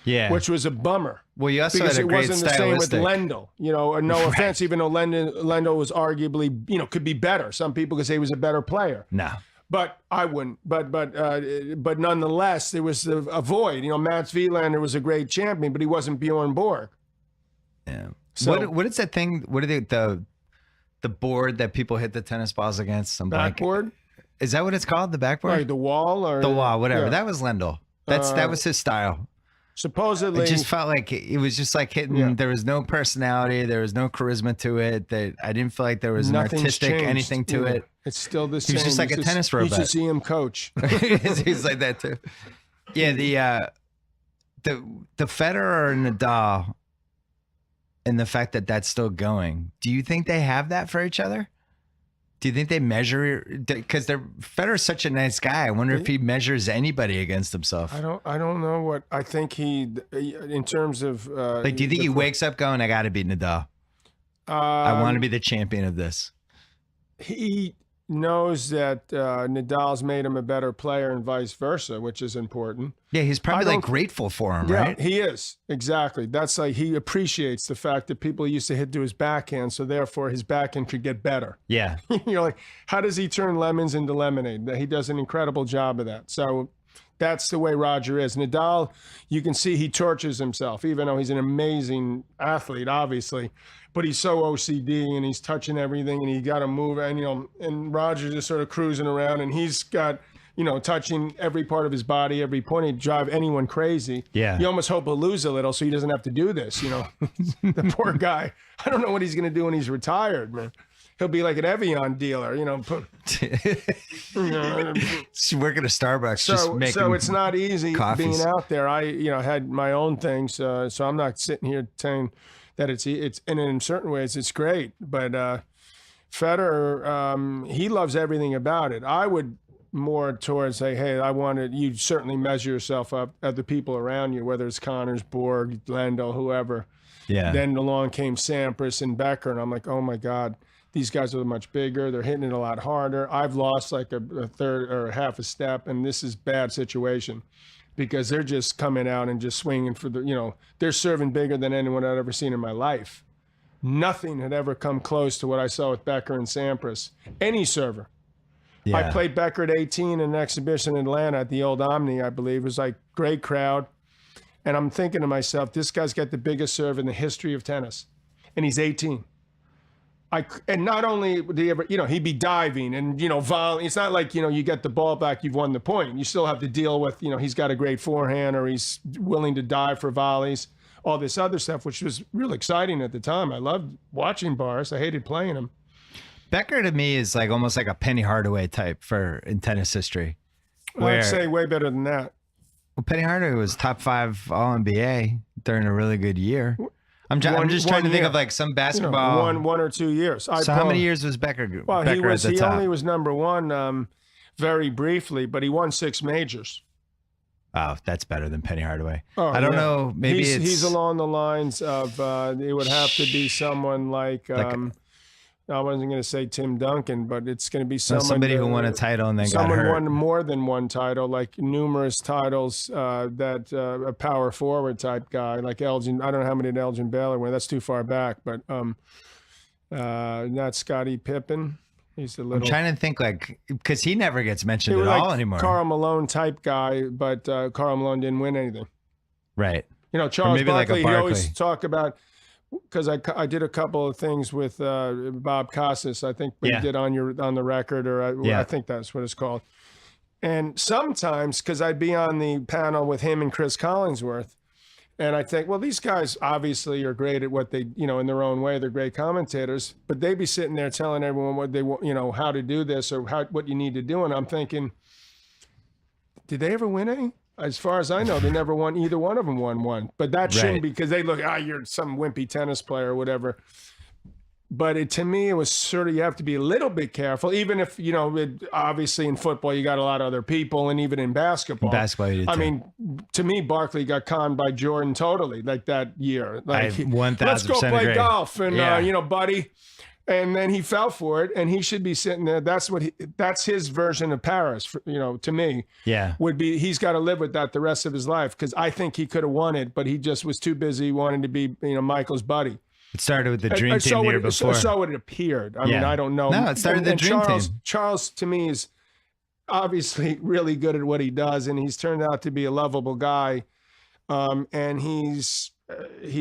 Yeah, which was a bummer. Well, you also because had a great it wasn't the same with Lendl. No offense, even though Lendl was arguably, could be better. Some people could say he was a better player. No, but I wouldn't. But nonetheless, there was a void. Mats Wilander was a great champion, but he wasn't Bjorn Borg. Yeah. So what is that thing? What are the the board that people hit the tennis balls against. Some backboard. Is that what it's called? The backboard? Like the wall or the wall, whatever. Yeah. That was Lendl. That was his style. Supposedly, it just felt like it was just like hitting. Yeah. There was no personality. There was no charisma to it. That I didn't feel like there was an artistic anything to it. It's still the same. He was just like a tennis robot. You should see him coach. He's like that too. Yeah, the Federer or Nadal, and the fact that that's still going. Do you think they have that for each other? Do you think they measure? Because Federer's such a nice guy. I wonder if he measures anybody against himself. I don't know what I think he in terms of like. Do you think he wakes up going, "I got to beat Nadal. I want to be the champion of this." He knows that Nadal's made him a better player and vice versa, which is important. Yeah, he's probably like grateful for him, right? Yeah, he is. Exactly. That's like he appreciates the fact that people used to hit to his backhand, so therefore his backhand could get better. Yeah. You're like, how does he turn lemons into lemonade? He does an incredible job of that. So that's the way Roger is. Nadal, you can see he tortures himself, even though he's an amazing athlete, obviously. But he's so OCD and he's touching everything and he got to move. And, and Roger's just sort of cruising around and he's got, touching every part of his body, every point. He'd drive anyone crazy. Yeah. You almost hope he'll lose a little so he doesn't have to do this, The poor guy. I don't know what he's going to do when he's retired, man. He'll be like an Evian dealer, She's working at Starbucks, just making So it's not easy coffees. Being out there. I, had my own things, so I'm not sitting here saying that it's and in certain ways it's great. But Federer, he loves everything about it. I would more towards say, hey, you certainly measure yourself up at the people around you, whether it's Connors, Borg, Lendl, whoever. Yeah. Then along came Sampras and Becker, and I'm like, oh my God. These guys are much bigger. They're hitting it a lot harder. I've lost like a third or half a step, and this is bad situation because they're just coming out and just swinging for they're serving bigger than anyone I've ever seen in my life. Nothing had ever come close to what I saw with Becker and Sampras. Any server. Yeah. I played Becker at 18 in an exhibition in Atlanta at the old Omni, I believe. It was like great crowd. And I'm thinking to myself, this guy's got the biggest serve in the history of tennis, and he's 18. And not only would he ever, he'd be diving and, volley. It's not like, you get the ball back, you've won the point. You still have to deal with, he's got a great forehand or he's willing to dive for volleys, all this other stuff, which was real exciting at the time. I loved watching Boris. I hated playing him. Becker to me is like almost like a Penny Hardaway type in tennis history. I'd say way better than that. Well, Penny Hardaway was top 5 All-NBA during a really good year. I'm just trying to think of like some basketball. One or 2 years. How many years was Becker? Well, Becker he only was number one very briefly, but he won 6 majors. Oh, that's better than Penny Hardaway. Oh, I don't know. Maybe he's along the lines of it would have to be someone like I wasn't going to say Tim Duncan, but it's going to be somebody who won a title and then got hurt. Someone won more than one title, like numerous titles. A power forward type guy, like Elgin. I don't know how many did Elgin Baylor win. That's too far back, but not Scottie Pippen. He's a little. I'm trying to think because he never gets mentioned at all anymore. Karl Malone type guy, but Karl Malone didn't win anything. Right. Charles Barkley. He always talk about. Because I did a couple of things with Bob Costas, I think we did on the record, or I think that's what it's called. And sometimes, because I'd be on the panel with him and Chris Collinsworth, and I think, well, these guys obviously are great at what they, in their own way, they're great commentators, but they'd be sitting there telling everyone what they want, how to do this or what you need to do. And I'm thinking, did they ever win any? As far as I know, they never won. Either one of them won one. But that shouldn't be because they look, you're some wimpy tennis player or whatever. But to me, it was sort of, you have to be a little bit careful. Even if, obviously in football, you got a lot of other people. And even in basketball. I mean, to me, Barkley got conned by Jordan totally, like that year. Like, 1,000% let's go play agree. golf. And, buddy. And then he fell for it, and he should be sitting there. That's his version of Paris, to me. Yeah. Would be, he's got to live with that the rest of his life, because I think he could have won it, but he just was too busy wanting to be, Michael's buddy. It started with the Dream Team the year before. So it appeared. I mean, I don't know. No, it started the Dream Team. Charles, to me, is obviously really good at what he does, and he's turned out to be a lovable guy. And he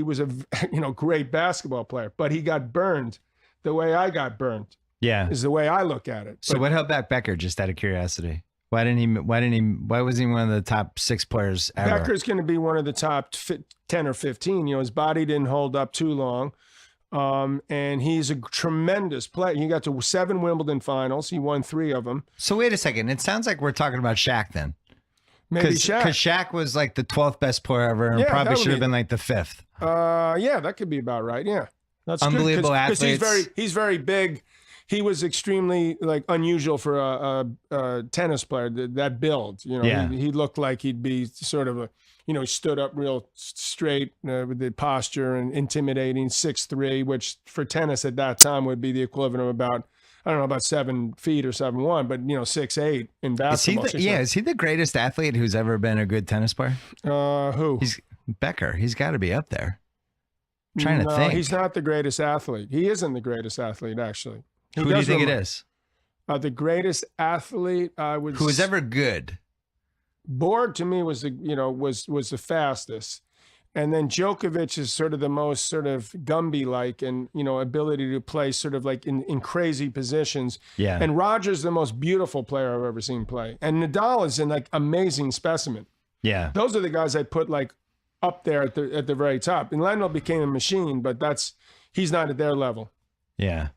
was a great basketball player, but he got burned the way I got burned. Yeah. Is the way I look at it. So what held back Becker, just out of curiosity? Why wasn't he one of the top 6 players ever? Becker's going to be one of the top 10 or 15. You know, his body didn't hold up too long. And he's a tremendous player. He got to 7 Wimbledon finals. He won 3 of them. So wait a second. It sounds like we're talking about Shaq then. Maybe Shaq. Because Shaq was like the 12th best player ever and probably should have been like the 5th. Yeah, that could be about right. Yeah. That's unbelievable good, athletes. He's very big. He was extremely like unusual for a tennis player, that build. You know, he looked like he'd be sort of he stood up real straight with the posture and intimidating, 6'3", which for tennis at that time would be the equivalent of about, I don't know, about 7 feet or 7'1", but 6'8" in basketball. Is he the greatest athlete who's ever been a good tennis player? Who? He's Becker. He's got to be up there. I'm trying to think. He's not the greatest athlete. He isn't the greatest athlete, actually. Who do you think it is? The greatest athlete who was ever good. Borg to me was the fastest, and then Djokovic is sort of the most sort of Gumby-like and ability to play sort of like in crazy positions. Yeah. And Roger's the most beautiful player I've ever seen play, and Nadal is an like amazing specimen. Yeah. Those are the guys I put like up there at the very top. And Lendl became a machine, but he's not at their level. Yeah.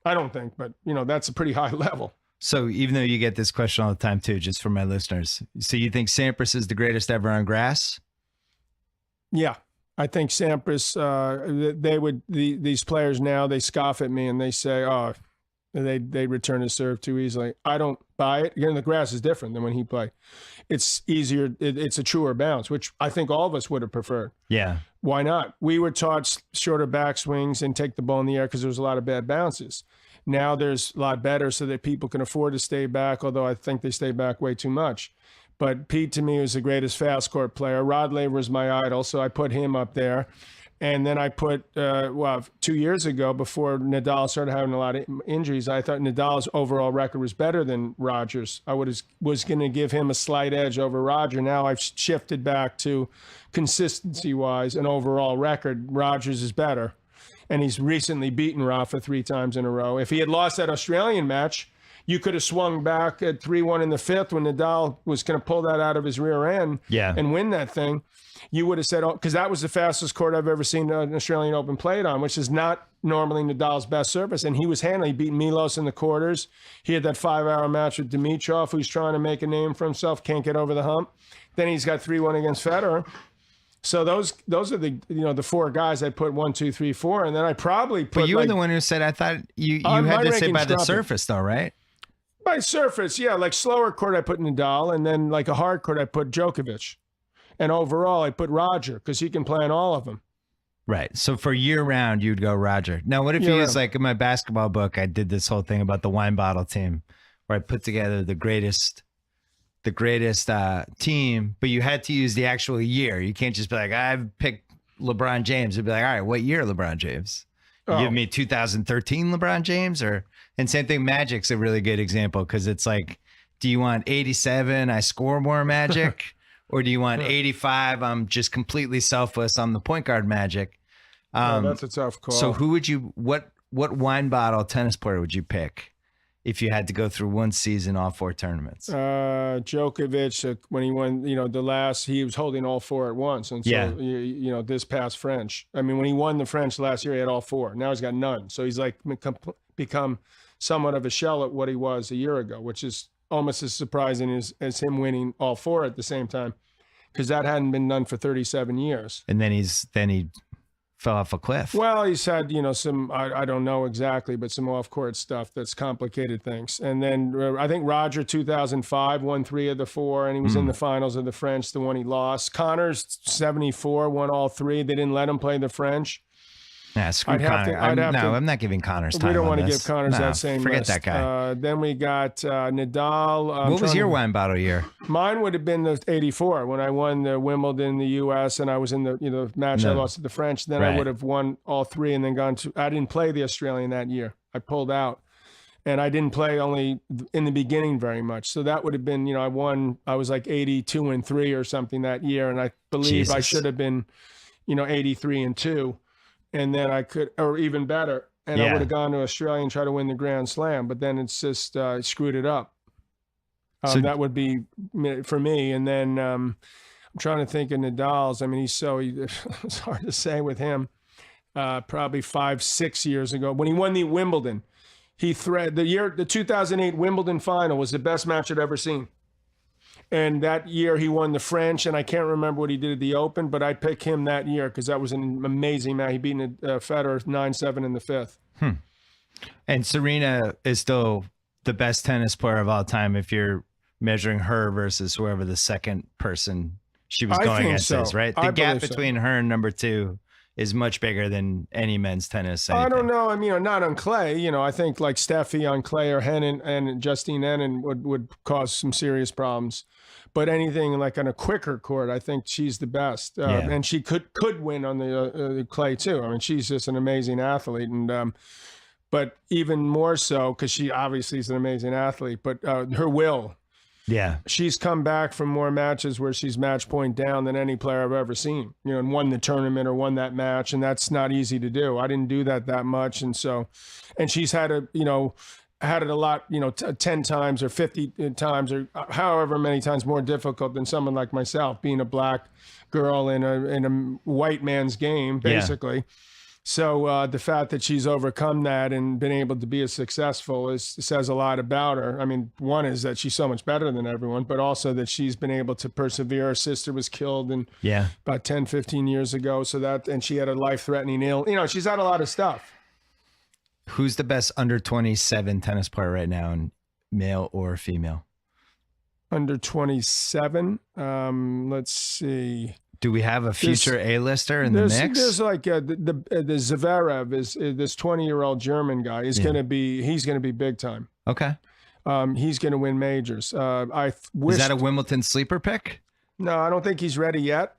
I don't think, but that's a pretty high level. So even though you get this question all the time too, just for my listeners, so you think Sampras is the greatest ever on grass? Yeah, I think Sampras. These players now, they scoff at me and they say, "Oh, they return his serve too easily." I don't buy it. Again, the grass is different than when he played. It's easier. It's a truer bounce, which I think all of us would have preferred. Yeah. Why not? We were taught shorter backswings and take the ball in the air because there was a lot of bad bounces. Now there's a lot better so that people can afford to stay back, although I think they stay back way too much. But Pete, to me, was the greatest fast court player. Rod Laver was my idol, so I put him up there. And then I put, 2 years ago, before Nadal started having a lot of injuries, I thought Nadal's overall record was better than Rogers. I was going to give him a slight edge over Roger. Now I've shifted back to consistency-wise and overall record. Rogers is better. And he's recently beaten Rafa 3 times in a row. If he had lost that Australian match, you could have swung back at 3-1 in the 5th when Nadal was going to pull that out of his rear end and win that thing. You would have said, because that was the fastest court I've ever seen an Australian Open played on, which is not normally Nadal's best surface. And he was handling. He beat Milos in the quarters. He had that 5-hour match with Dimitrov, who's trying to make a name for himself, can't get over the hump. Then he's got 3-1 against Federer. So those are the 4 guys I put 1, 2, 3, 4, and then I probably put. But you were the one who said I thought you had to say by the surface though, right? By surface, yeah. Like slower court, I put Nadal, and then like a hard court, I put Djokovic, and overall, I put Roger because he can play on all of them. Right. So for year round, you'd go Roger. Now, what if he was like in my basketball book? I did this whole thing about the wine bottle team, where I put together the greatest team, but you had to use the actual year. You can't just be like, I've picked LeBron James. It'd be like, all right, what year LeBron James? You give me 2013 LeBron James, and same thing. Magic's a really good example because it's like, do you want 87? I score more Magic, or do you want 85? I'm just completely selfless. I'm the point guard Magic. That's a tough call. So who would you? What wine bottle tennis player would you pick if you had to go through one season, all 4 tournaments? Djokovic, when he won, he was holding all 4 at once. And so, this past French, I mean, when he won the French last year, he had all 4. Now he's got none. So he's like become somewhat of a shell at what he was a year ago, which is almost as surprising as him winning all 4 at the same time, because that hadn't been done for 37 years. And then he fell off a cliff. Well, he's had, some, I don't know exactly, but some off-court stuff that's complicated things. And then I think Roger, 2005, won 3 of the 4, and he was in the finals of the French, the one he lost. Connors, 74, won all 3. They didn't let him play the French. Yeah, screw Connor. I'm not giving Connors time. We don't want to this. give Connors that same forget list. that guy. Then we got Nadal. What was your wine bottle year? Mine would have been the 84 when I won the Wimbledon in the U.S. and I was in the match I lost to the French. Then I would have won all 3 and then gone to. I didn't play the Australian that year. I pulled out, and I didn't play only in the beginning very much. So that would have been I won. I was like 82-3 or something that year, and I believe I should have been 83-2. And then I could, or even better, and I would have gone to Australia and tried to win the Grand Slam, but then it's just screwed it up. So that would be for me. And then I'm trying to think of Nadal's. I mean, it's hard to say with him. Probably 5-6 years ago when he won the Wimbledon, the 2008 Wimbledon final was the best match I'd ever seen. And that year he won the French, and I can't remember what he did at the Open, but I pick him that year because that was an amazing match. He beat Federer 9-7 in the fifth. And Serena is still the best tennis player of all time if you're measuring her versus whoever the second person she was going against is, right? The gap between her and number 2 is much bigger than any men's tennis. I don't know. I mean, not on clay. I think like Steffi on clay or Henin and Justine Henin would cause some serious problems. But anything like on a quicker court, I think she's the best. And she could win on the clay too. I mean, she's just an amazing athlete. And but even more so because she obviously is an amazing athlete, but her will. Yeah. She's come back from more matches where she's match point down than any player I've ever seen, and won the tournament or won that match. And that's not easy to do. I didn't do that much. And she's had had it a lot, 10 times or 50 times or however many times more difficult than someone like myself, being a black girl in a white man's game, basically. Yeah. So the fact that she's overcome that and been able to be as successful says a lot about her. I mean, one is that she's so much better than everyone, but also that she's been able to persevere. Her sister was killed about 10, 15 years ago. And she had a life-threatening ill. She's had a lot of stuff. Who's the best under 27 tennis player right now, male or female? Under 27? Let's see. Do we have a future A-lister in the mix? There's like the Zverev is this 20-year-old German guy. He's going to be big time. Okay. He's going to win majors. Is that a Wimbledon sleeper pick? No, I don't think he's ready yet.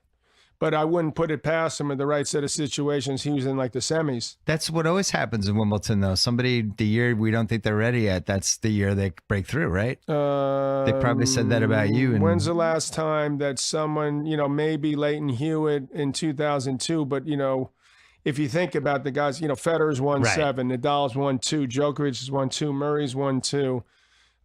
But I wouldn't put it past him in the right set of situations. He was in like the semis. That's what always happens in Wimbledon, though. Somebody, the year we don't think they're ready yet, that's the year they break through, right? They probably said that about you. When's the last time that someone, maybe Leighton Hewitt in 2002, but, if you think about the guys, Federer's won 7, Nadal's won 2, Djokovic has won 2, Murray's won 2.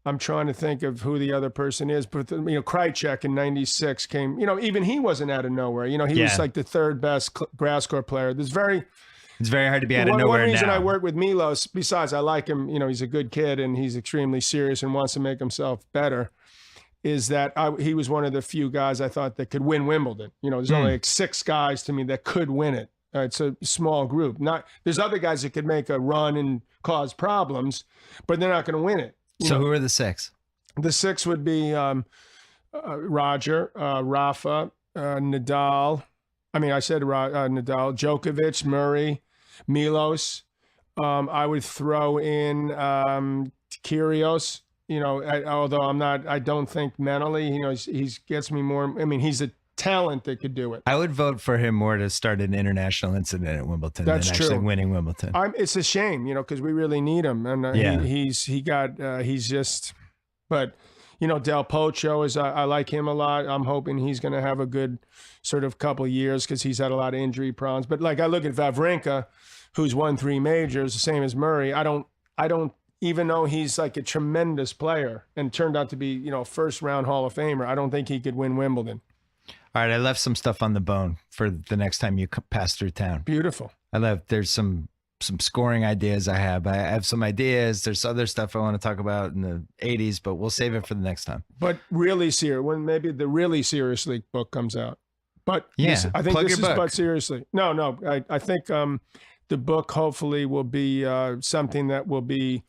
I'm trying to think of who the other person is, but Krajicek in '96 came. Even he wasn't out of nowhere. He was like the third best grass court player. It's very hard to be out of nowhere. One reason I work with Milos, besides I like him, he's a good kid and he's extremely serious and wants to make himself better, is that he was one of the few guys I thought that could win Wimbledon. There's only like 6 guys to me that could win it. It's a small group. There's other guys that could make a run and cause problems, but they're not going to win it. So who are the 6? The 6 would be Roger, Rafa, Nadal. I mean, I said Nadal, Djokovic, Murray, Milos. I would throw in Kyrgios. Although I don't think mentally, he gets me more. I mean, he's a talent that could do it. I would vote for him more to start an international incident at Wimbledon than actually winning Wimbledon. It's a shame, because we really need him, and but Del Potro is I like him a lot. I'm hoping he's going to have a good sort of couple years because he's had a lot of injury problems. But like I look at Wawrinka, who's won 3 majors, the same as Murray. I don't even though he's like a tremendous player and turned out to be first round Hall of Famer, I don't think he could win Wimbledon. All right, I left some stuff on the bone for the next time you pass through town. Beautiful. There's some scoring ideas I have. I have some ideas. There's other stuff I want to talk about in the 80s, but we'll save it for the next time. But really serious, when maybe the really seriously book comes out. But I think this is but seriously. No, I think the book hopefully will be something that will be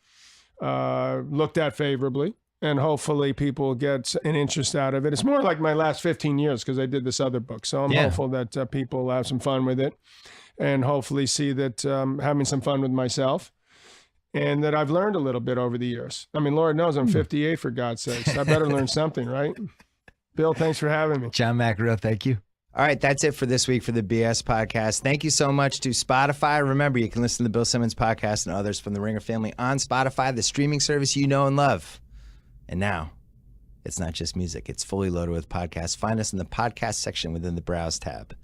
looked at favorably. And hopefully people will get an interest out of it. It's more like my last 15 years because I did this other book. So I'm hopeful that people will have some fun with it and hopefully see that having some fun with myself and that I've learned a little bit over the years. I mean, Lord knows I'm 58 for God's sakes. I better learn something, right? Bill, thanks for having me. John McEnroe, thank you. All right, that's it for this week for the BS Podcast. Thank you so much to Spotify. Remember, you can listen to the Bill Simmons Podcast and others from the Ringer family on Spotify, the streaming service you know and love. And now, it's not just music. It's fully loaded with podcasts. Find us in the podcast section within the Browse tab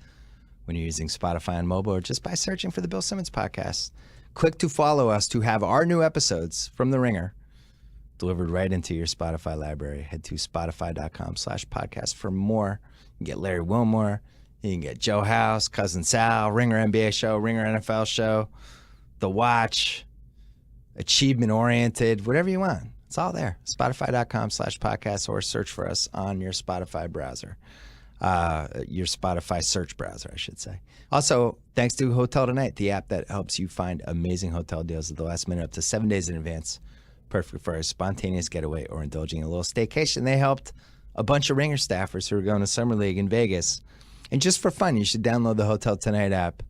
when you're using Spotify on mobile or just by searching for the Bill Simmons Podcast. Click to follow us to have our new episodes from The Ringer delivered right into your Spotify library. Head to spotify.com/podcast for more. You can get Larry Wilmore. You can get Joe House, Cousin Sal, Ringer NBA Show, Ringer NFL Show, The Watch, Achievement Oriented, whatever you want. It's all there. Spotify.com/podcast, or search for us on your Spotify browser. Your Spotify search browser, I should say. Also, thanks to Hotel Tonight, the app that helps you find amazing hotel deals at the last minute up to 7 days in advance. Perfect for a spontaneous getaway or indulging in a little staycation. They helped a bunch of Ringer staffers who are going to Summer League in Vegas. And just for fun, you should download the Hotel Tonight app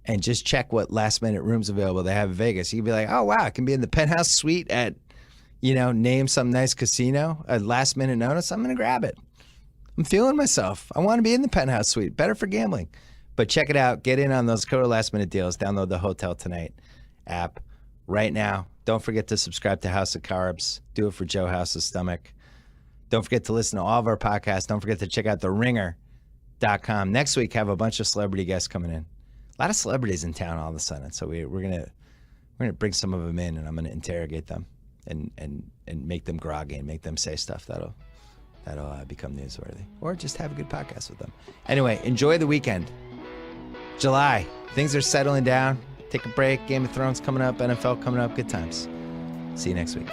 and just check what last minute rooms available they have in Vegas. You can be like, oh, wow, I can be in the penthouse suite at, name some nice casino at last minute notice. I'm going to grab it. I'm feeling myself. I want to be in the penthouse suite. Better for gambling. But check it out. Get in on those Coda last minute deals. Download the Hotel Tonight app right now. Don't forget to subscribe to House of Carbs. Do it for Joe House's stomach. Don't forget to listen to all of our podcasts. Don't forget to check out theringer.com. Next week, have a bunch of celebrity guests coming in. A lot of celebrities in town all of a sudden. So we're gonna bring some of them in, and I'm gonna interrogate them and make them groggy and make them say stuff that'll become newsworthy, or just have a good podcast with them. Anyway, enjoy the weekend. July, things are settling down. Take a break. Game of Thrones coming up, NFL coming up. Good times. See you next week.